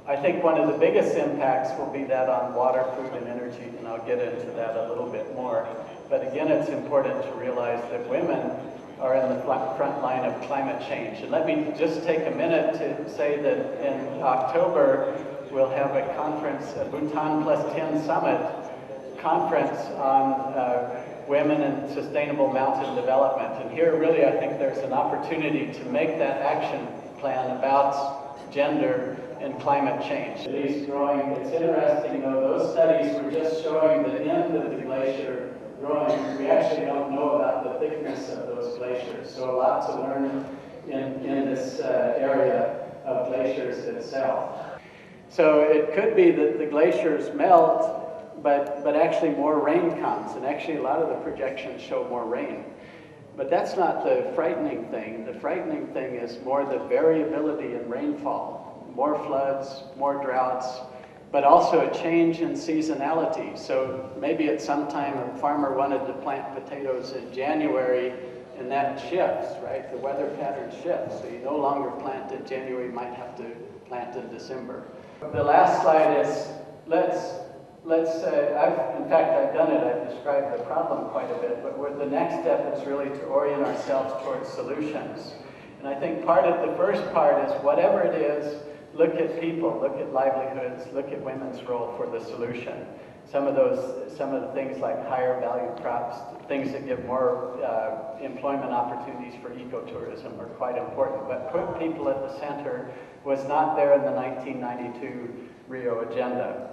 I think one of the biggest impacts will be that on water, food, and energy, and I'll get into that a little bit more. But again, it's important to realize that women are in the front line of climate change. And let me just take a minute to say that in October, we'll have a conference, a Bhutan Plus 10 Summit conference on women and sustainable mountain development. And here, really, I think there's an opportunity to make that action plan about gender and climate change. At least growing, it's interesting though, those studies were just showing the end of the glacier growing. We actually don't know about the thickness of those glaciers. So a lot to learn in this area of glaciers itself. So it could be that the glaciers melt, but actually more rain comes. And actually a lot of the projections show more rain. But that's not the frightening thing. The frightening thing is more the variability in rainfall. More floods, more droughts, but also a change in seasonality. So maybe at some time a farmer wanted to plant potatoes in January, and that shifts, right? The weather pattern shifts. So you no longer plant in January, you might have to plant in December. The last slide is, in fact, I've done it, I've described the problem quite a bit, but the next step is really to orient ourselves towards solutions. And I think the first part is whatever it is, look at people, look at livelihoods, look at women's role for the solution. Some of the things like higher value crops, things that give more employment opportunities for ecotourism are quite important. But put people at the center was not there in the 1992 Rio agenda.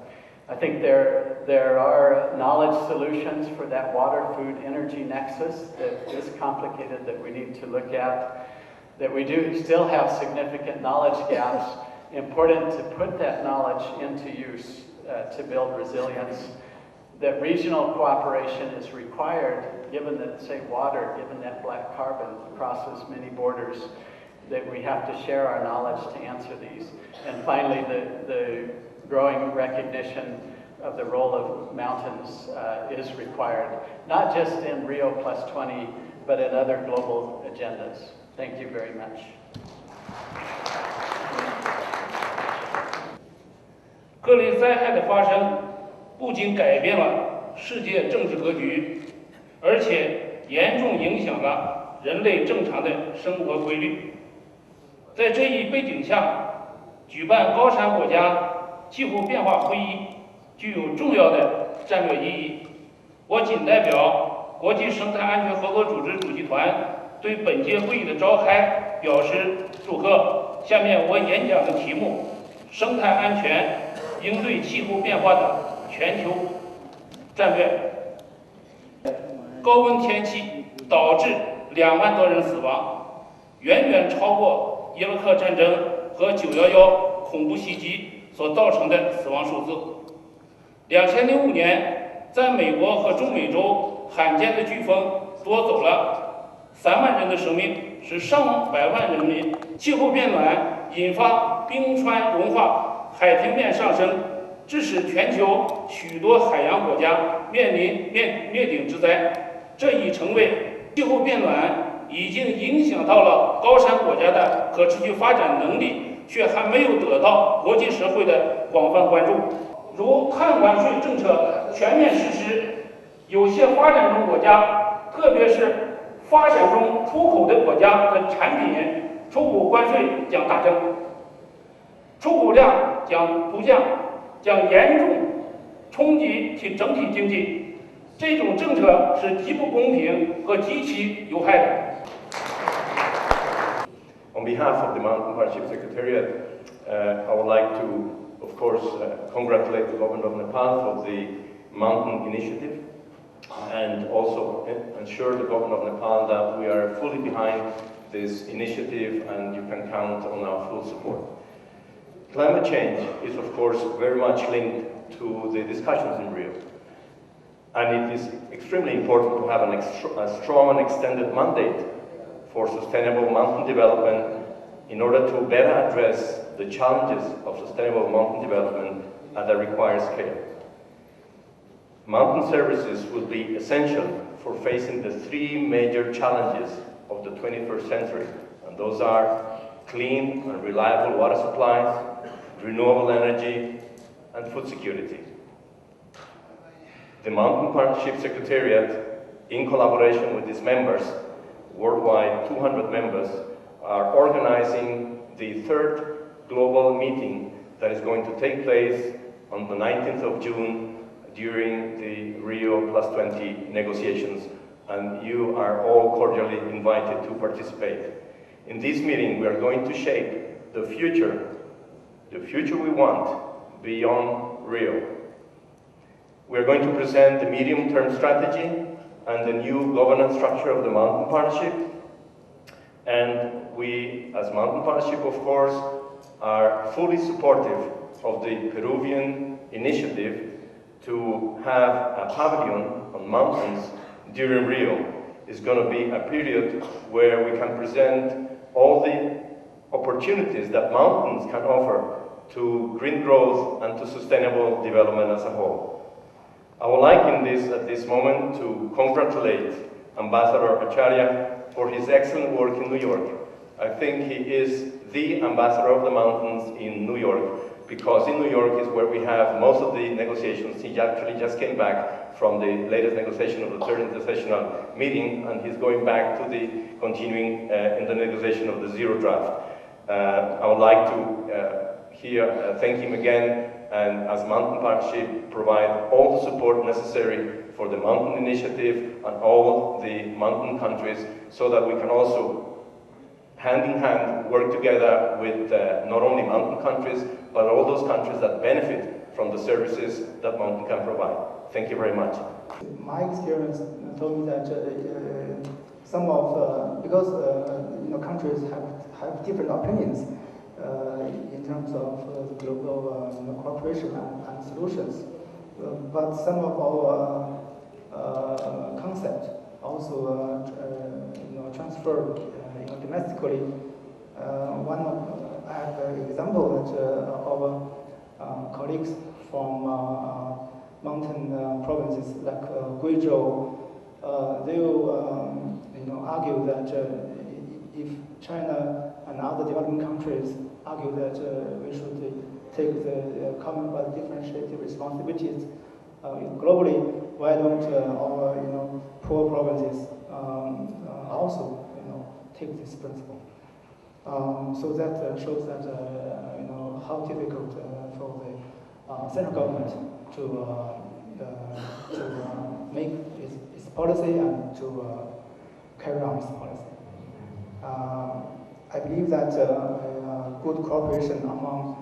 I think there are knowledge solutions for that water, food, energy nexus that is complicated that we need to look at, that we do still have significant knowledge gaps. Important to put that knowledge into use to build resilience, that regional cooperation is required, given that, say, water, given that black carbon crosses many borders, that we have to share our knowledge to answer these. And finally, the growing recognition of the role of mountains is required, not just in Rio Plus 20, but in other global agendas. Thank you very much. 各类灾害的发生，不仅改变了世界政治格局，而且严重影响了人类正常的生活规律。在这一背景下，举办高山国家气候变化会议具有重要的战略意义。我谨代表国际生态安全合作组织主席团对本届会议的召开表示祝贺。下面我演讲的题目：生态安全应对气候变化的全球战略。高温天气导致2万多人死亡，远远超过伊拉克战争和911恐怖袭击所造成的死亡数字。2005年，在美国和中美洲罕见的飓风夺走了3万人的生命，使上百万人民。气候变暖引发冰川融化、海平面上升，致使全球许多海洋国家面临灭顶之灾。这已成为气候变暖已经影响到了高山国家的可持续发展能力，却还没有得到国际社会的广泛关注。如碳关税政策全面实施，有些发展中国家，特别是发展中出口的国家的产品出口关税将大增，出口量将不降，将严重冲击其整体经济。这种政策是极不公平和极其有害的。On behalf of the Mountain Partnership Secretariat, I would like to, of course, congratulate the government of Nepal for the mountain initiative, and also ensure the government of Nepal that we are fully behind this initiative and you can count on our full support. Climate change is, of course, very much linked to the discussions in Rio. And it is extremely important to have a strong and extended mandate for sustainable mountain development in order to better address the challenges of sustainable mountain development at a required scale. Mountain services will be essential for facing the 3 major challenges of the 21st century, and those are clean and reliable water supplies, renewable energy, and food security. The Mountain Partnership Secretariat, in collaboration with its members, worldwide 200 members, are organizing the 3rd global meeting that is going to take place on the 19th of June during the Rio +20 negotiations, and you are all cordially invited to participate. In this meeting, we are going to shape the future we want beyond Rio. We are going to present the medium-term strategy and the new governance structure of the Mountain Partnership. And we, as Mountain Partnership, of course, are fully supportive of the Peruvian initiative to have a pavilion on mountains during Rio. It's going to be a period where we can present all the opportunities that mountains can offer to green growth and to sustainable development as a whole. I would like at this moment to congratulate Ambassador Acharya for his excellent work in New York. I think he is the ambassador of the mountains in New York, because in New York is where we have most of the negotiations. He actually just came back from the latest negotiation of the 3rd intersessional meeting, and he's going back to the continuing in the negotiation of the zero draft. I would like to thank him again, and as Mountain Partnership provide all the support necessary for the mountain initiative and all the mountain countries, so that we can also hand in hand work together with not only mountain countries, but all those countries that benefit from the services that mountain can provide. Thank you very much. My experience told me that because countries have different opinions in terms of global cooperation and solutions, but some of our concepts also transferred domestically. I have an example that our colleagues from mountain provinces like Guizhou, they will argue that if China and other developing countries argue that we should take the common but differentiated responsibilities globally, why don't our poor provinces also take this principle? So that shows that you know how difficult for the central government to make its policy and to carry on its policy. I believe that good cooperation among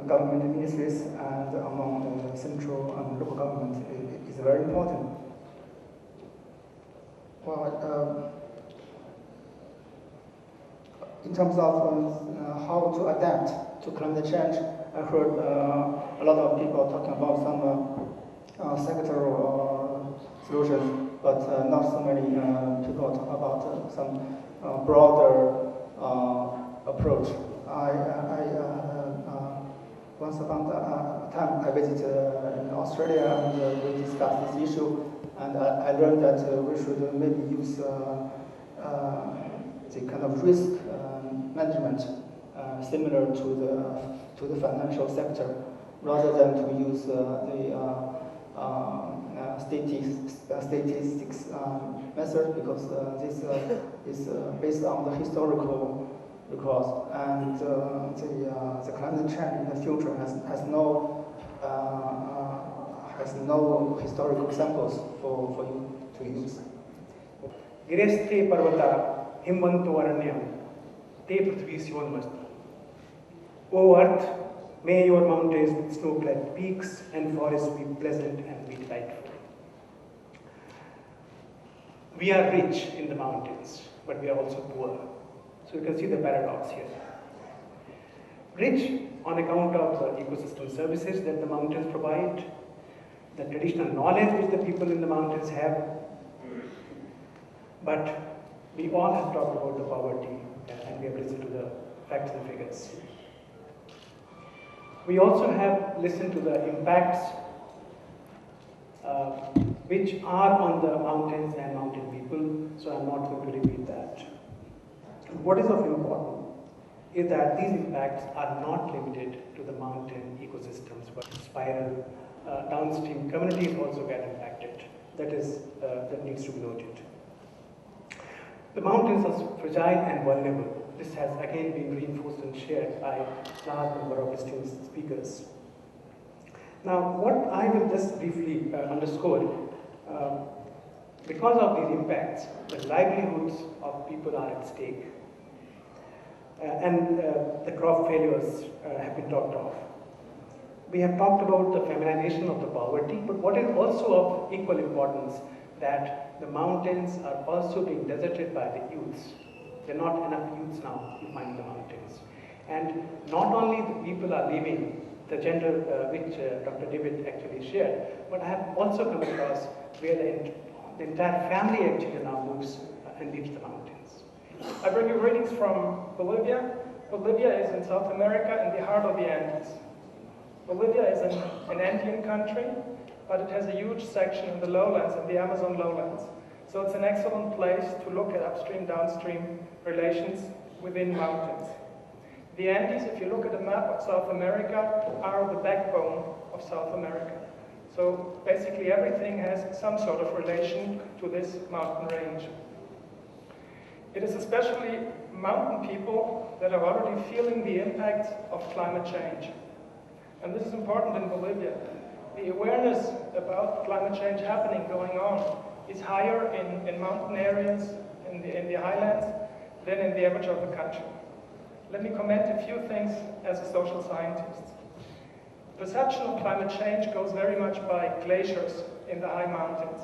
government ministries and among the central and local government is very important. Well, in terms of how to adapt to climate change, I heard a lot of people talking about some sectoral solutions, but not so many people talk about some broader approach. Once upon a time, I visited in Australia and we discussed this issue, and I learned that we should maybe use the kind of risk management similar to the financial sector, rather than to use the statistics method, because this is based on the historical records, and the climate change in the future has no historical samples for you to use. Gireste Parvata Himvantu Aranyam Te Prithvi Sivanmasti. O Earth, may your mountains with snow-clad peaks and forests be pleasant and be delightful. We are rich in the mountains, but we are also poor. So you can see the paradox here. Rich on account of the ecosystem services that the mountains provide, the traditional knowledge which the people in the mountains have, but we all have talked about the poverty and we have listened to the facts and figures. We also have listened to the impacts which are on the mountains and mountain people, so I'm not going to repeat that. What is of importance is that these impacts are not limited to the mountain ecosystems, but spiral downstream communities also get impacted. That needs to be noted. The mountains are fragile and vulnerable. This has again been reinforced and shared by a large number of esteemed speakers. Now, what I will just briefly underscore, because of these impacts, the livelihoods of people are at stake. And the crop failures have been talked of. We have talked about the feminization of the poverty, but what is also of equal importance, that the mountains are also being deserted by the youths. There are not enough youths now to find the mountains. And not only the people are leaving the gender which Dr. David actually shared, but I have also come across where the entire family actually now moves and leaves the mountains. I bring you greetings from Bolivia. Bolivia is in South America in the heart of the Andes. Bolivia is an Andean country, but it has a huge section in the lowlands, in the Amazon lowlands. So it's an excellent place to look at upstream-downstream relations within mountains. The Andes, if you look at a map of South America, are the backbone of South America. So basically everything has some sort of relation to this mountain range. It is especially mountain people that are already feeling the impacts of climate change. And this is important in Bolivia. The awareness about climate change happening, going on, is higher in mountain areas, in the highlands, than in the average of the country. Let me comment a few things as a social scientist. Perception of climate change goes very much by glaciers in the high mountains.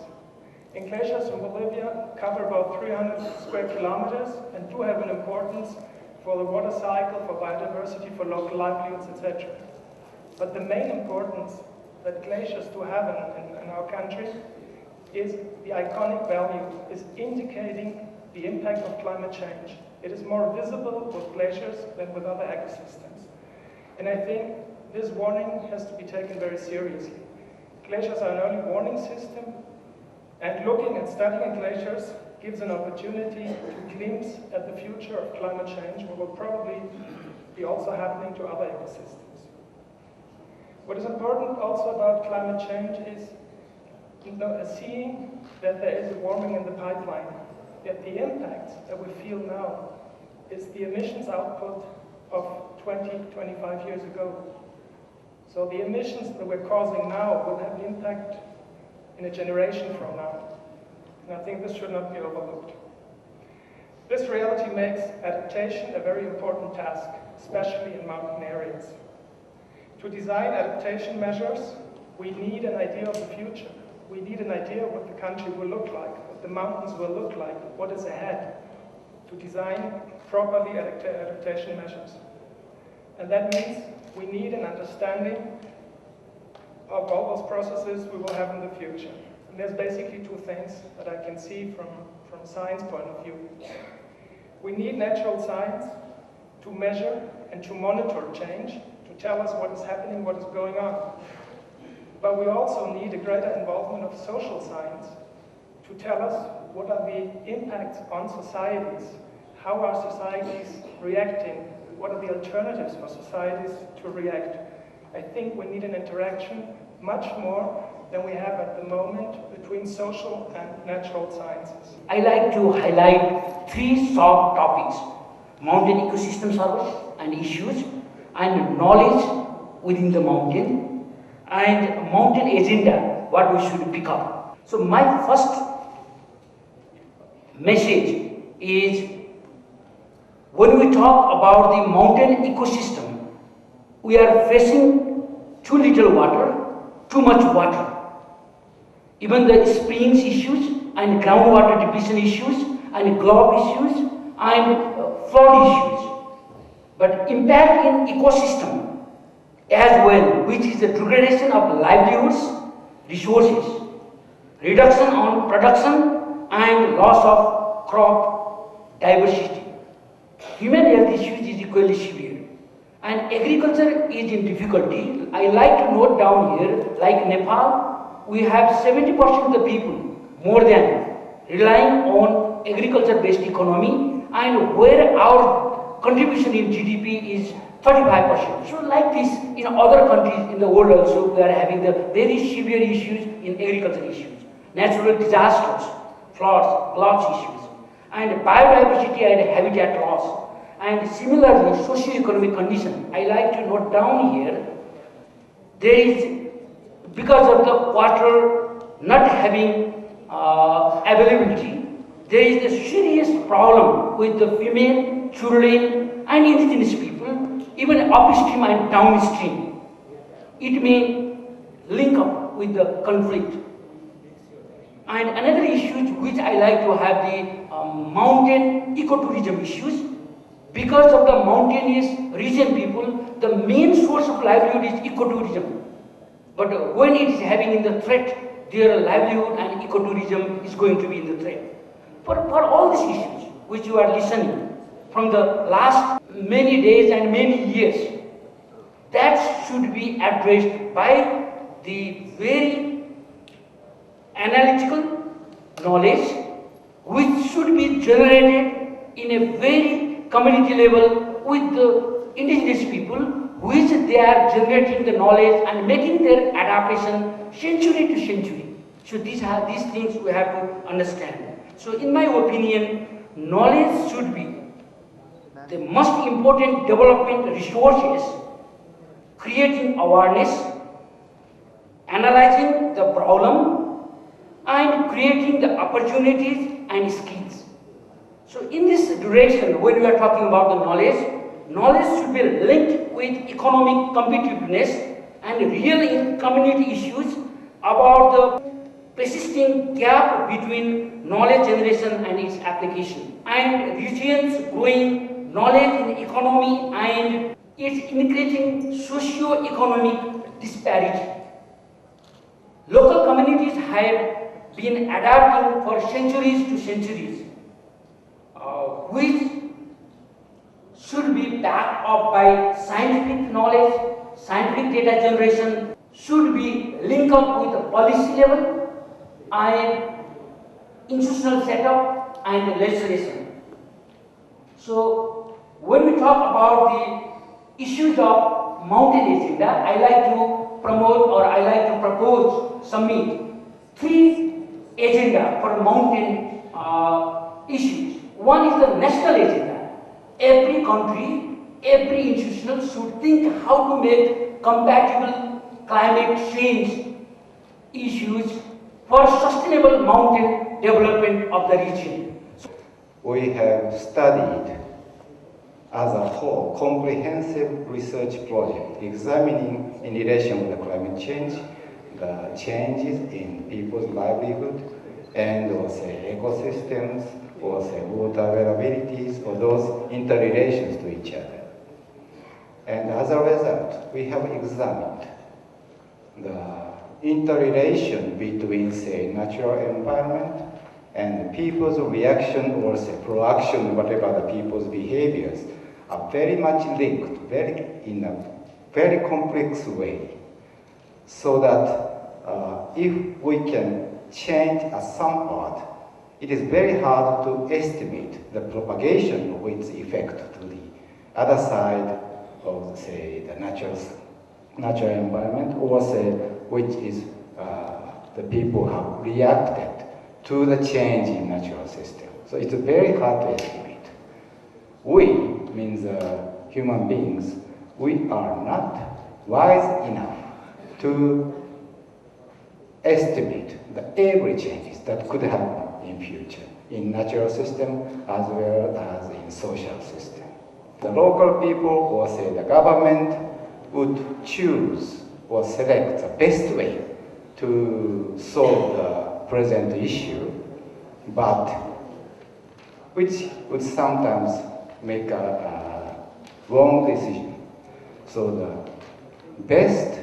And glaciers in Bolivia cover about 300 square kilometers and do have an importance for the water cycle, for biodiversity, for local livelihoods, etc. But the main importance that glaciers do have in our country is the iconic value, is indicating the impact of climate change. It is more visible with glaciers than with other ecosystems. And I think this warning has to be taken very seriously. Glaciers are an early warning system, and looking at studying glaciers gives an opportunity to glimpse at the future of climate change, what will probably be also happening to other ecosystems. What is important also about climate change is seeing that there is a warming in the pipeline, that the impacts that we feel now is the emissions output of 20, 25 years ago. So the emissions that we're causing now will have an impact in a generation from now. And I think this should not be overlooked. This reality makes adaptation a very important task, especially in mountain areas. To design adaptation measures, we need an idea of the future. We need an idea of what the country will look like, what the mountains will look like, what is ahead, to design properly adaptation measures. And that means we need an understanding of all those processes we will have in the future. And there's basically two things that I can see from science point of view. We need natural science to measure and to monitor change, to tell us what is happening, what is going on. But we also need a greater involvement of social science to tell us what are the impacts on societies, how are societies reacting, what are the alternatives for societies to react. I think we need an interaction much more than we have at the moment between social and natural sciences. I like to highlight three sub-topics: mountain ecosystem survey and issues, and knowledge within the mountain, and mountain agenda, what we should pick up. So my first message is, when we talk about the mountain ecosystem, we are facing too little water, too much water. Even the springs issues and groundwater depletion issues and glove issues and flood issues. But impact in ecosystem as well, which is the degradation of livelihoods, resources, reduction on production and loss of crop diversity. Human health issues is equally severe. And agriculture is in difficulty. I like to note down here, like Nepal, we have 70% of the people, more than, relying on agriculture-based economy, and where our contribution in GDP is 35%. So like this, in other countries in the world also, we are having the very severe issues in agriculture issues, natural disasters, floods issues, and biodiversity and habitat loss. And similarly, socio-economic condition. I like to note down here, there is, because of the water not having availability, there is a serious problem with the female, children, and indigenous people, even upstream and downstream. It may link up with the conflict. And another issue which I like to have the mountain ecotourism issues. Because of the mountainous region people, the main source of livelihood is ecotourism. But when it is having in the threat, their livelihood and ecotourism is going to be in the threat. For all these issues which you are listening from the last many days and many years, that should be addressed by the very analytical knowledge which should be generated in a very community level with the indigenous people, which they are generating the knowledge and making their adaptation century to century. So these things we have to understand. So in my opinion, knowledge should be the most important development resources, creating awareness, analyzing the problem, and creating the opportunities and skills. So in this direction, when we are talking about the knowledge should be linked with economic competitiveness and real community issues about the persisting gap between knowledge generation and its application, and regions growing knowledge in economy and its increasing socio-economic disparity. Local communities have been adapting for centuries to centuries, which should be backed up by scientific knowledge, scientific data generation, should be linked up with the policy level and institutional setup and legislation. So when we talk about the issues of mountain agenda, I like to promote, or I like to propose, submit three agenda for mountain issues. One is the national agenda, every country, every institution should think how to make compatible climate change issues for sustainable mountain development of the region. We have studied as a whole comprehensive research project examining in relation with the climate change, the changes in people's livelihood and also ecosystems, or say water availabilities, or those interrelations to each other. And as a result, we have examined the interrelation between, say, natural environment and people's reaction or, say, proaction, whatever the people's behaviors are very much linked, in a very complex way, so that if we can change some part, it is very hard to estimate the propagation of its effect to the other side of, say, the natural environment, or say, which is the people have reacted to the change in natural system. So it's very hard to estimate. We, means human beings, we are not wise enough to estimate the every changes that could happen in future, in natural system as well as in social system. The local people, or say the government, would choose or select the best way to solve the present issue, but which would sometimes make a wrong decision. So the best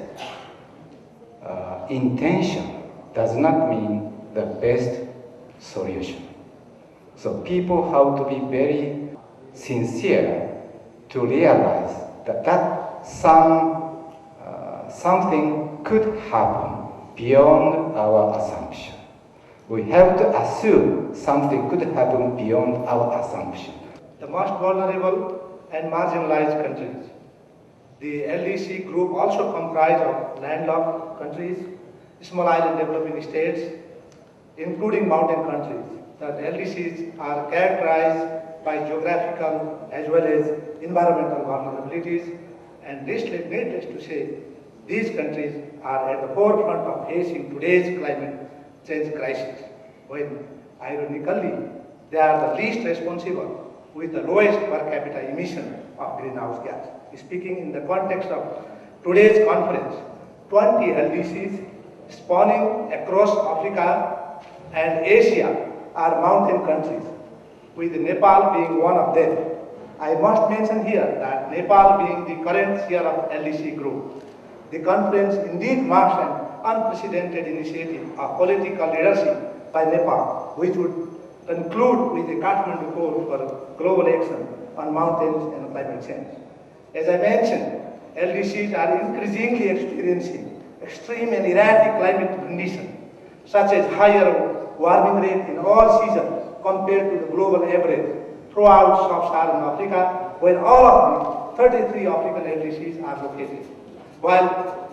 intention does not mean the best solution. So people have to be very sincere to realize that something could happen beyond our assumption. We have to assume something could happen beyond our assumption. The most vulnerable and marginalized countries. The LDC group also comprises of landlocked countries, small island developing states, including mountain countries. The LDCs are characterized by geographical as well as environmental vulnerabilities, and needless to say, these countries are at the forefront of facing today's climate change crisis, when ironically they are the least responsible with the lowest per capita emission of greenhouse gas. Speaking in the context of today's conference, 20 LDCs spanning across Africa and Asia are mountain countries, with Nepal being one of them. I must mention here that Nepal being the current chair of LDC group, the conference indeed marks an unprecedented initiative of political leadership by Nepal, which would conclude with the Kathmandu call for global action on mountains and climate change. As I mentioned, LDCs are increasingly experiencing extreme and erratic climate conditions, such as higher warming rate in all seasons compared to the global average throughout sub-Saharan Africa, where all of the 33 African LDCs are located. While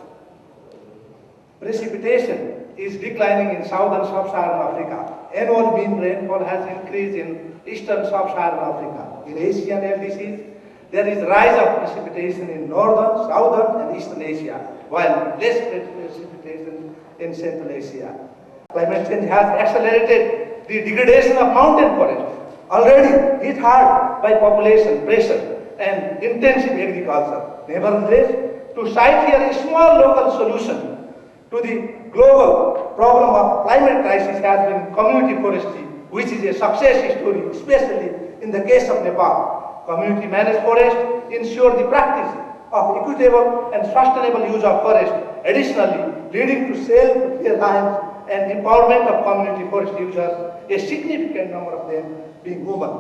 precipitation is declining in southern sub-Saharan Africa, annual mean rainfall has increased in eastern sub-Saharan Africa. In Asian LDCs, there is rise of precipitation in northern, southern, and eastern Asia, while less precipitation in Central Asia. Climate change has accelerated the degradation of mountain forests, already hit hard by population pressure and intensive agriculture. Nevertheless, to cite here a small local solution to the global problem of climate crisis has been community forestry, which is a success story, especially in the case of Nepal. Community managed forest ensure the practice of equitable and sustainable use of forest, additionally leading to self-reliance and empowerment of community forest users, a significant number of them being women.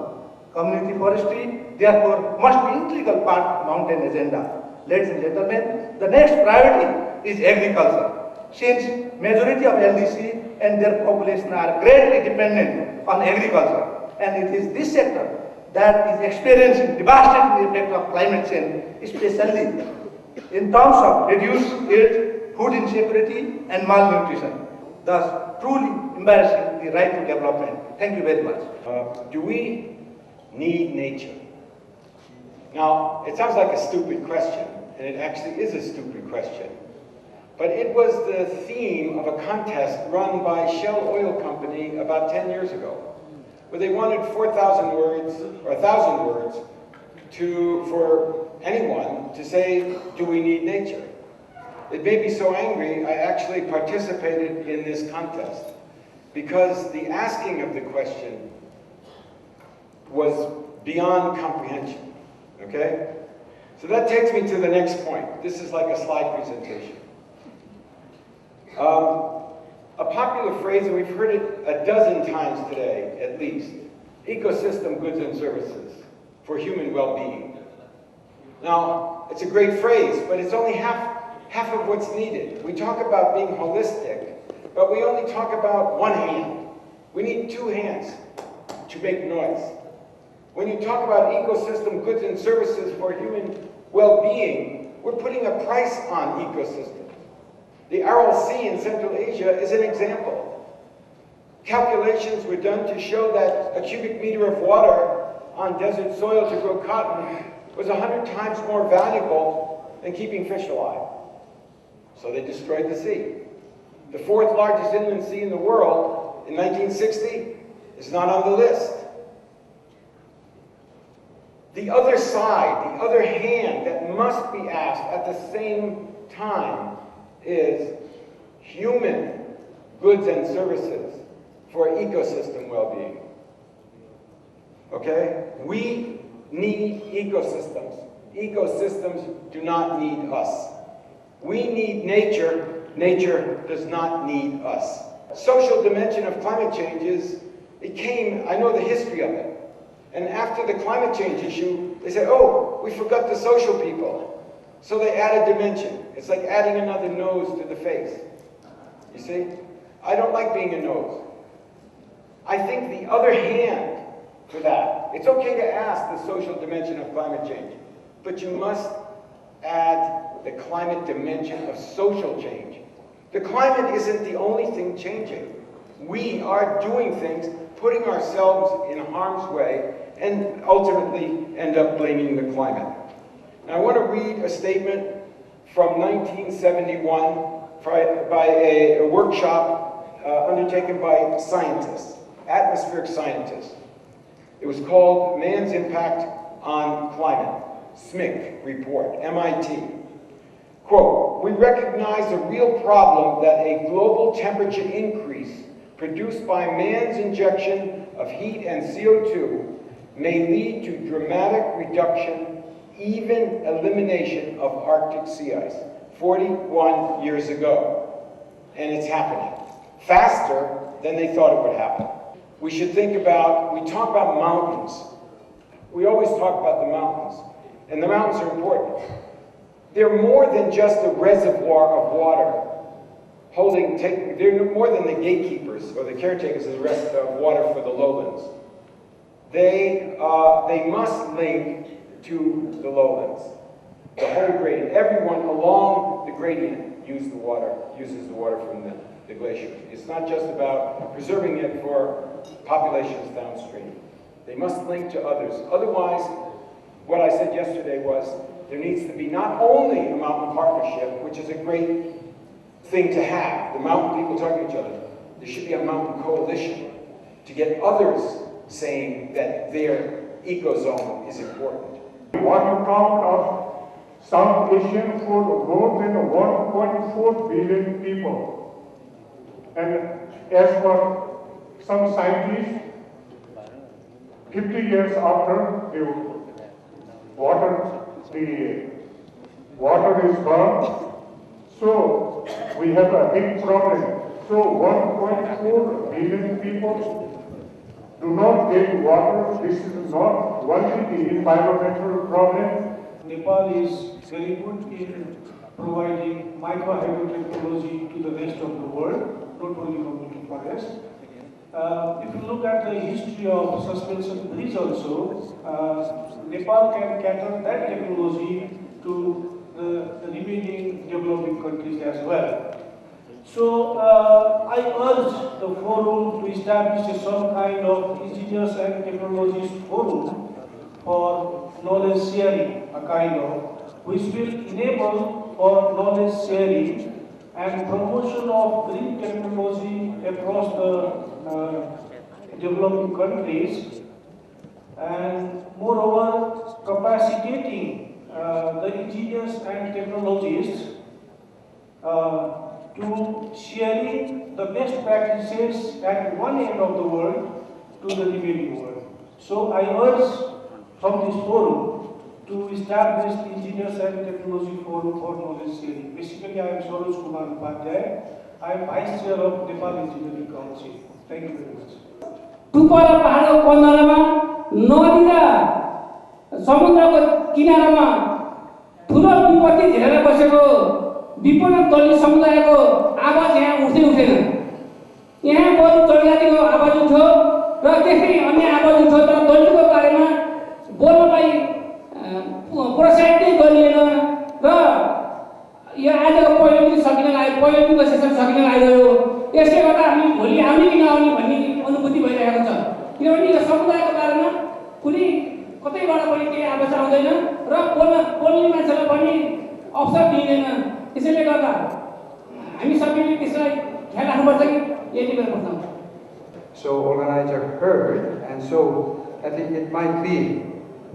Community forestry, therefore, must be an integral part of mountain agenda. Ladies and gentlemen, the next priority is agriculture. Since majority of LDC and their population are greatly dependent on agriculture, and it is this sector that is experiencing devastating effect of climate change, especially in terms of reduced yield, food insecurity, and malnutrition, thus truly embarrassing the right to development. Thank you very much. Do we need nature Now, it sounds like a stupid question, and it actually is a stupid question. But it was the theme of a contest run by Shell Oil Company about 10 years ago, where they wanted 4,000 words, or 1,000 words, for anyone to say, do we need nature? It made me so angry, I actually participated in this contest, because the asking of the question was beyond comprehension, okay? So that takes me to the next point. This is like a slide presentation. A popular phrase, and we've heard it a dozen times today, at least, ecosystem goods and services for human well-being. Now, it's a great phrase, but it's only half of what's needed. We talk about being holistic, but we only talk about one hand. We need two hands to make noise. When you talk about ecosystem goods and services for human well-being, we're putting a price on ecosystems. The Aral Sea in Central Asia is an example. Calculations were done to show that a cubic meter of water on desert soil to grow cotton was 100 times more valuable than keeping fish alive. So they destroyed the sea. The fourth largest inland sea in the world in 1960 is not on the list. The other side, the other hand that must be asked at the same time is human goods and services for ecosystem well-being. Okay? We need ecosystems. Ecosystems do not need us. We need nature. Nature does not need us. Social dimension of climate change is, I know the history of it. And after the climate change issue, they said, oh, we forgot the social people. So they add a dimension. It's like adding another nose to the face. You see? I don't like being a nose. I think the other hand for that, it's okay to ask the social dimension of climate change, but you must add the climate dimension of social change. The climate isn't the only thing changing. We are doing things, putting ourselves in harm's way, and ultimately end up blaming the climate. Now, I want to read a statement from 1971 by a workshop undertaken by scientists, atmospheric scientists. It was called Man's Impact on Climate, SMIC report, MIT. Quote, we recognize a real problem that a global temperature increase produced by man's injection of heat and CO2 may lead to dramatic reduction, even elimination of Arctic sea ice, 41 years ago. And it's happening faster than they thought it would happen. We should think about, we talk about mountains. We always talk about the mountains, and the mountains are important. They're more than just a reservoir of water, they're more than the gatekeepers or the caretakers of the rest of water for the lowlands. They must link to the lowlands, the whole gradient. Everyone along the gradient uses the water from the glacier. It's not just about preserving it for populations downstream. They must link to others. Otherwise, what I said yesterday was there needs to be not only a mountain partnership, which is a great thing to have, the mountain people talking to each other. There should be a mountain coalition to get others saying that their ecozone is important. Water count of South Asian for more than 1.4 billion people. And as per some scientists, 50 years after the water is gone, so we have a big problem. So 1.4 billion people do not get water. This is not only the environmental problem. Nepal is very good in providing microhydrotechnology to the rest of the world, not only from forest. If you look at the history of suspension bridge also, Nepal can cater that technology to the remaining developing countries as well. So I urge the forum to establish some kind of engineers and technologists forum for knowledge knowledge sharing, a kind of, which will enable for knowledge sharing and promotion of green technology across the developing countries, and moreover capacitating the engineers and technologists to sharing the best practices at one end of the world to the remaining world. So I urge from this forum to establish the Engineers and Technology Forum for Knowledge Sharing. Basically, I am Saroj Kumar Upadhyay. I am Vice Chair of Nepal Engineering Council. Thank you very much. Duper पहाडको कन्दरमा नदी र समुद्रको किनारामा ठुलो विपत्ति झेलेर बसेको विपन्न दलित समुदायको आवाज यहाँ उठ्दै उठेन। यहाँ बरु जनजातिको आवाज उठ्यो र त्यसै अन्य आवाज उठ्यो, तर दलितको बारेमा बोल्नलाई प्रोत्साहित नै गरिएन र यो आजको पहिलो दिन सकिन लाग्यो, पहिलो दिनको सेसन सकिन लाग्यो। यसले गर्दा हामी भोलि आउने कि नआउने भन्ने अनुभूति भइरहेको छ, किनभने यो समुदायको बारेमा कुनै कतैबाट पनि केही आवाज आउँदैन र बोल्ने मान्छेलाई पनि अवसर दिइँदैन। त्यसैले गर्दा हामी सबैले त्यसलाई ख्याल राख्नुपर्छ कि यति बेला पर्छ। So organizer heard, and so I think it might be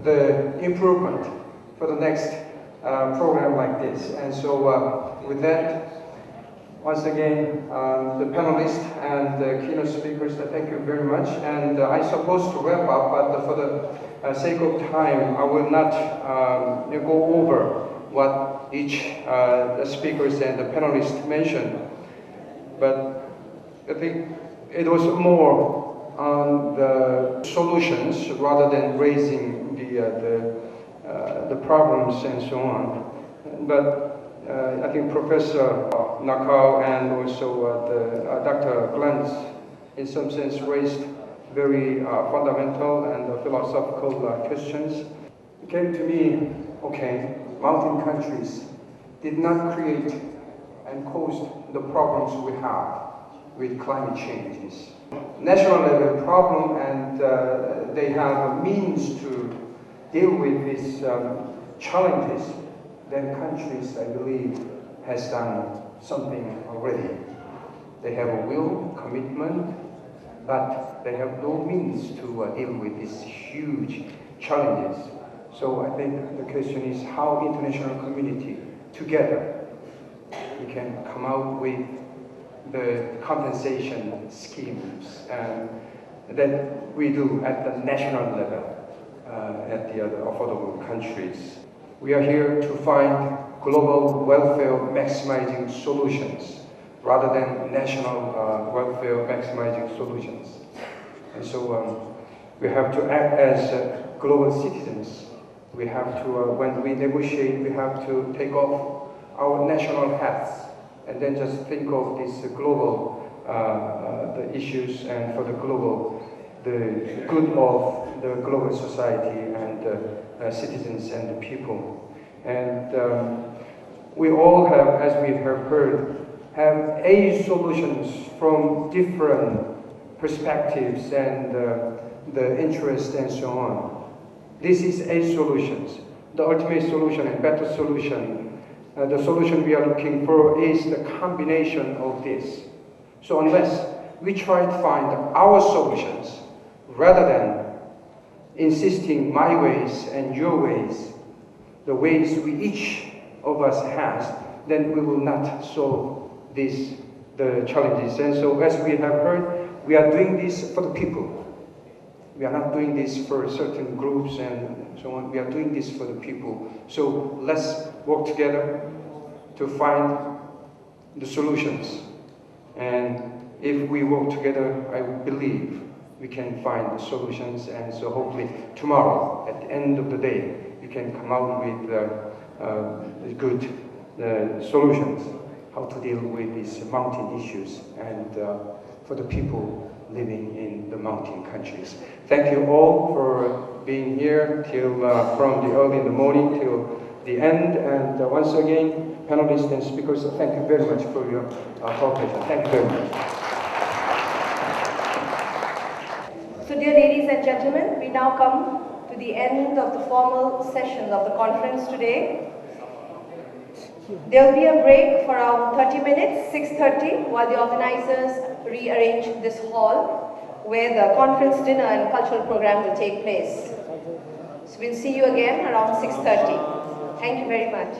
the improvement for the next program like this. And so with that, once again, the panelists and the keynote speakers, thank you very much. And I'm supposed to wrap up, but for the sake of time, I will not go over what each the speakers and the panelists mentioned. But I think it was more on the solutions rather than raising the problems and so on. But I think Professor Nakao and also Dr. Glantz, in some sense, raised very fundamental and philosophical questions. It came to me, okay, mountain countries did not create and cause the problems we have with climate changes. National level problem, and they have a means to deal with these challenges. Then countries, I believe, has done something already. They have a will, commitment, but they have no means to deal with these huge challenges. So I think the question is how international community together we can come out with the compensation schemes that we do at the national level at the other affordable countries. We are here to find global welfare maximizing solutions rather than national welfare maximizing solutions. And so we have to act as global citizens. We have to, when we negotiate, we have to take off our national hats and then just think of these global the issues and for the global, the good of the global society and citizens and the people. And we all have, as we have heard, have a solutions from different perspectives and the interest and so on. This is a solution. The ultimate solution and better solution, the solution we are looking for is the combination of this. So unless we try to find our solutions rather than insisting my ways and your ways, the ways we each of us has, then we will not solve the challenges. And so as we have heard, we are doing this for the people. We are not doing this for certain groups and so on. We are doing this for the people. So let's work together to find the solutions. And if we work together, I believe we can find the solutions. And so hopefully tomorrow, at the end of the day, we can come out with good solutions, how to deal with these mountain issues and for the people living in the mountain countries. Thank you all for being here till from the early in the morning till the end. And once again, panelists and speakers, thank you very much for your cooperation. Thank you very much. So dear ladies and gentlemen, we now come to the end of the formal sessions of the conference today. There will be a break for around 30 minutes, 6:30, while the organizers rearrange this hall where the conference dinner and cultural program will take place. So we'll see you again around 6:30. Thank you very much.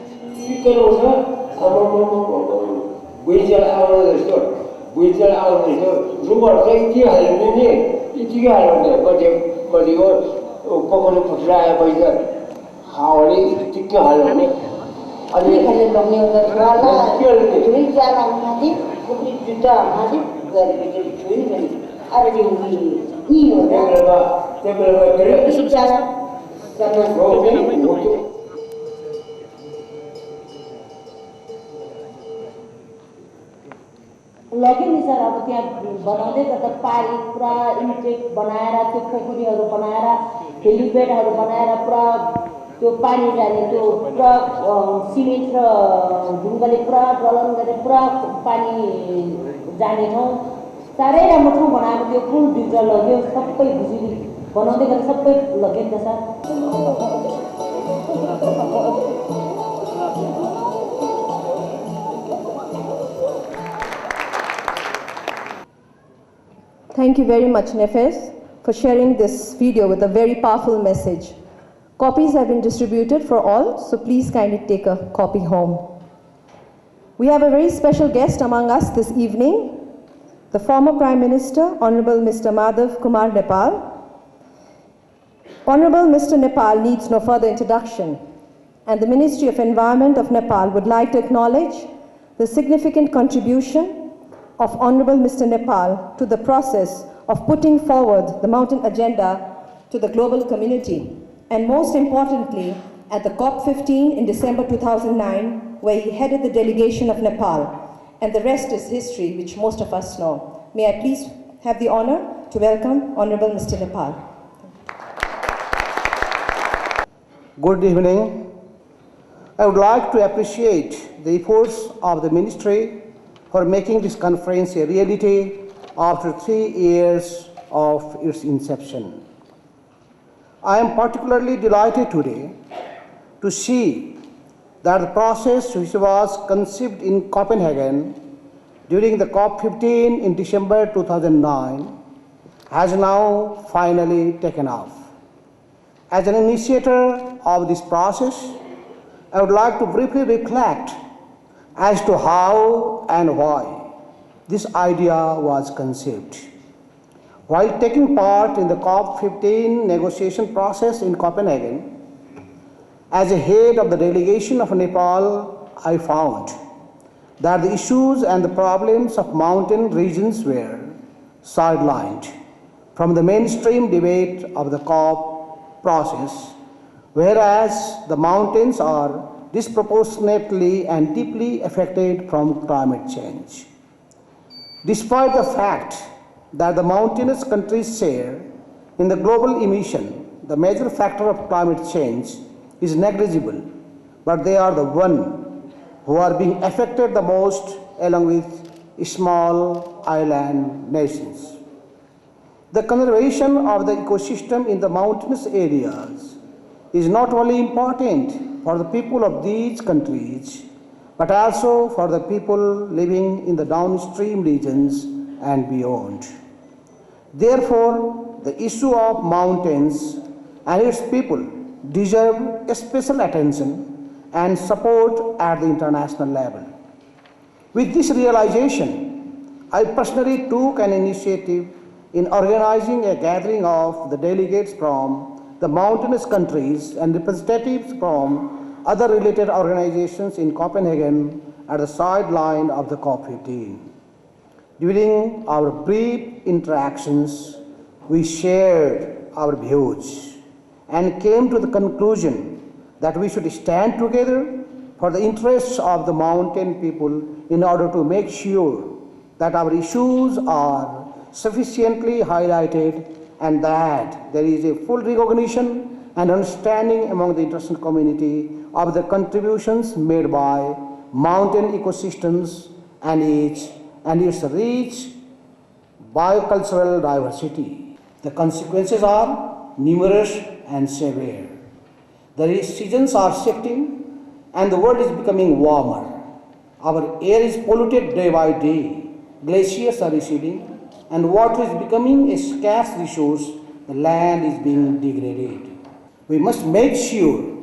लग्यो नि sir अब त्यहाँ बनाउँदै गर्दा पारी पुरा intake बनाएर त्यो पोखरीहरू बनाएर हेलिप्याडहरू बनाएर पुरा त्यो पानी जाने त्यो पुरा सिमेन्ट र ढुङ्गाले पुरा डलन गरेर पुरा पानी जाने ठाउँ साह्रै राम्रो ठाउँ बनाएर त्यो पुल दुईटा लग्यो सबै बिजुली बनाउँदै गर्दा सबै लग्यो नि त sir Thank you very much, Nefes, for sharing this video with a very powerful message. Copies have been distributed for all, so please kindly take a copy home. We have a very special guest among us this evening, the former Prime Minister, Honorable Mr. Madhav Kumar Nepal. Honorable Mr. Nepal needs no further introduction, and the Ministry of Environment of Nepal would like to acknowledge the significant contribution of Honorable Mr. Nepal to the process of putting forward the mountain agenda to the global community, and most importantly, at the COP15 in December 2009, where he headed the delegation of Nepal, and the rest is history, which most of us know. May I please have the honor to welcome Honorable Mr. Nepal. Good evening. I would like to appreciate the efforts of the Ministry for making this conference a reality after 3 years of its inception. I am particularly delighted today to see that the process which was conceived in Copenhagen during the COP15 in December 2009 has now finally taken off. As an initiator of this process, I would like to briefly reflect as to how and why this idea was conceived. While taking part in the COP15 negotiation process in Copenhagen, as a head of the delegation of Nepal, I found that the issues and the problems of mountain regions were sidelined from the mainstream debate of the COP process, whereas the mountains are disproportionately and deeply affected from climate change. Despite the fact that the mountainous countries share in the global emission, the major factor of climate change is negligible, but they are the one who are being affected the most along with small island nations. The conservation of the ecosystem in the mountainous areas is not only important for the people of these countries, but also for the people living in the downstream regions and beyond. Therefore, the issue of mountains and its people deserve special attention and support at the international level. With this realization, I personally took an initiative in organizing a gathering of the delegates from the mountainous countries and representatives from other related organizations in Copenhagen at the sideline of the COP15. During our brief interactions, we shared our views and came to the conclusion that we should stand together for the interests of the mountain people in order to make sure that our issues are sufficiently highlighted and that there is a full recognition and understanding among the international community of the contributions made by mountain ecosystems and its rich biocultural diversity. The consequences are numerous and severe. The seasons are shifting and the world is becoming warmer. Our air is polluted day by day. Glaciers are receding and water is becoming a scarce resource. The land is being degraded. We must make sure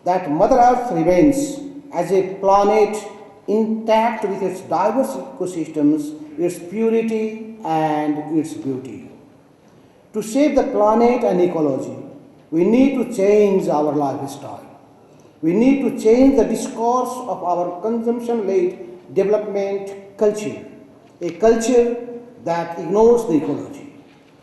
that Mother Earth remains as a planet intact with its diverse ecosystems, its purity and its beauty. To save the planet and ecology, we need to change our lifestyle. We need to change the discourse of our consumption-led development culture, a culture that ignores the ecology,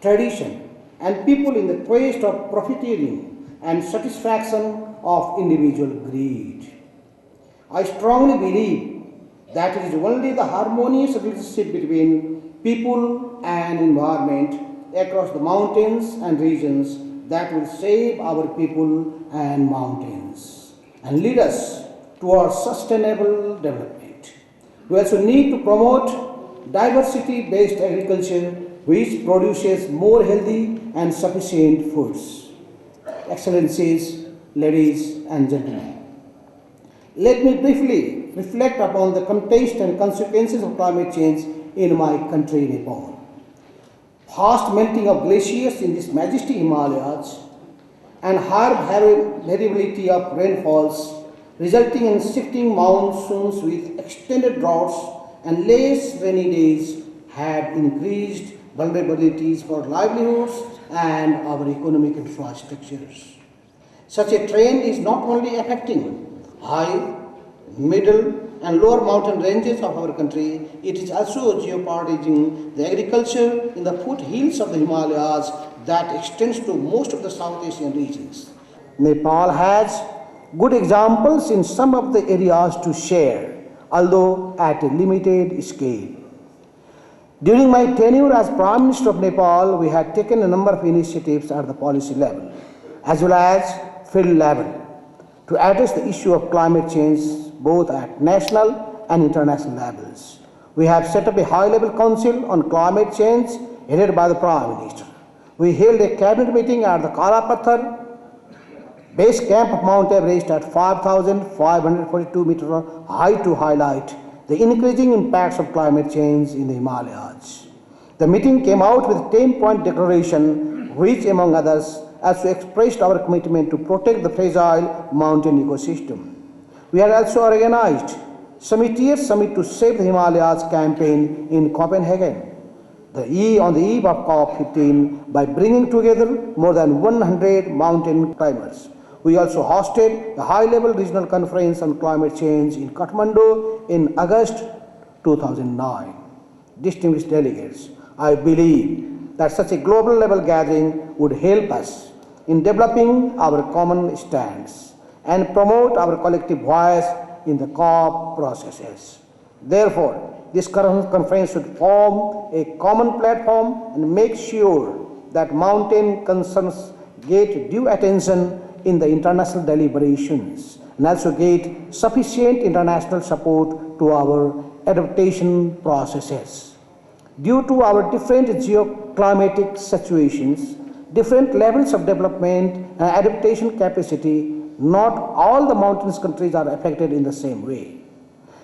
tradition, and people in the quest of profiteering and satisfaction of individual greed. I strongly believe that it is only the harmonious relationship between people and environment across the mountains and regions that will save our people and mountains and lead us towards sustainable development. We also need to promote diversity-based agriculture which produces more healthy and sufficient foods. Excellencies, ladies and gentlemen, let me briefly reflect upon the context and consequences of climate change in my country, Nepal. Fast melting of glaciers in this majestic Himalayas and higher variability of rainfalls resulting in shifting monsoons with extended droughts and less rainy days have increased vulnerabilities for livelihoods and our economic infrastructures. Such a trend is not only affecting high, middle and lower mountain ranges of our country, it is also jeopardizing the agriculture in the foothills of the Himalayas that extends to most of the South Asian regions. Nepal has good examples in some of the areas to share, although at a limited scale. During my tenure as Prime Minister of Nepal, we had taken a number of initiatives at the policy level, as well as field level, to address the issue of climate change both at national and international levels. We have set up a high-level council on climate change headed by the Prime Minister. We held a cabinet meeting at the Kalapathar base camp of Mount Everest at 5,542 meter height to highlight the increasing impacts of climate change in the Himalayas. The meeting came out with a 10-point declaration which, among others, also expressed our commitment to protect the fragile mountain ecosystem. We had also organized Summit to Save the Himalayas campaign in Copenhagen on the eve of COP15 by bringing together more than 100 mountain climbers. We also hosted a high-level regional conference on climate change in Kathmandu in August 2009. Distinguished delegates, I believe that such a global level gathering would help us in developing our common stands and promote our collective voice in the COP processes. Therefore, this conference should form a common platform and make sure that mountain concerns get due attention in the international deliberations and also get sufficient international support to our adaptation processes. Due to our different geoclimatic situations, different levels of development and adaptation capacity, not all the mountainous countries are affected in the same way.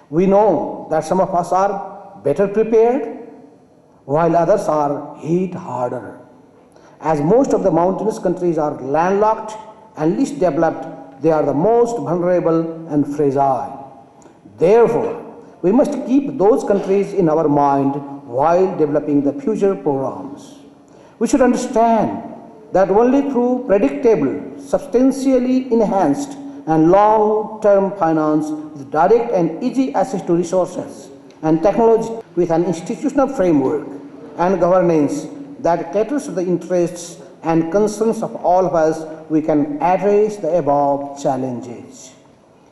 We know that some of us are better prepared, while others are hit harder. As most of the mountainous countries are landlocked and least developed, they are the most vulnerable and fragile. Therefore, we must keep those countries in our mind while developing the future programs. We should understand that only through predictable, substantially enhanced and long-term finance with direct and easy access to resources and technology with an institutional framework and governance that caters to the interests and concerns of all of us, we can address the above challenges.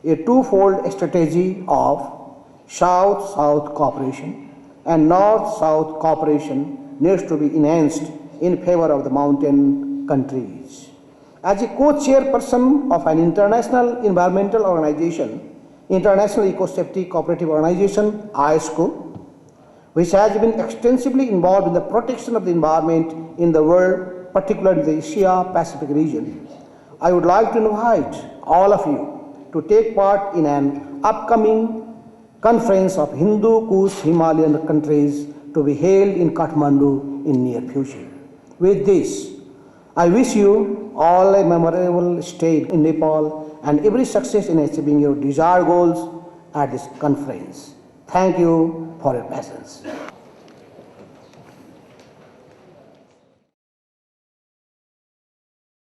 A twofold strategy of South-South cooperation and North-South cooperation needs to be enhanced in favor of the mountain countries. As a co-chairperson of an international environmental organization, International Eco-Safety Cooperative Organization, ISCO, which has been extensively involved in the protection of the environment in the world, particularly in the Asia-Pacific region, I would like to invite all of you to take part in an upcoming conference of Hindu Kush Himalayan countries to be held in Kathmandu in near future. With this, I wish you all a memorable stay in Nepal and every success in achieving your desired goals at this conference. Thank you for your patience.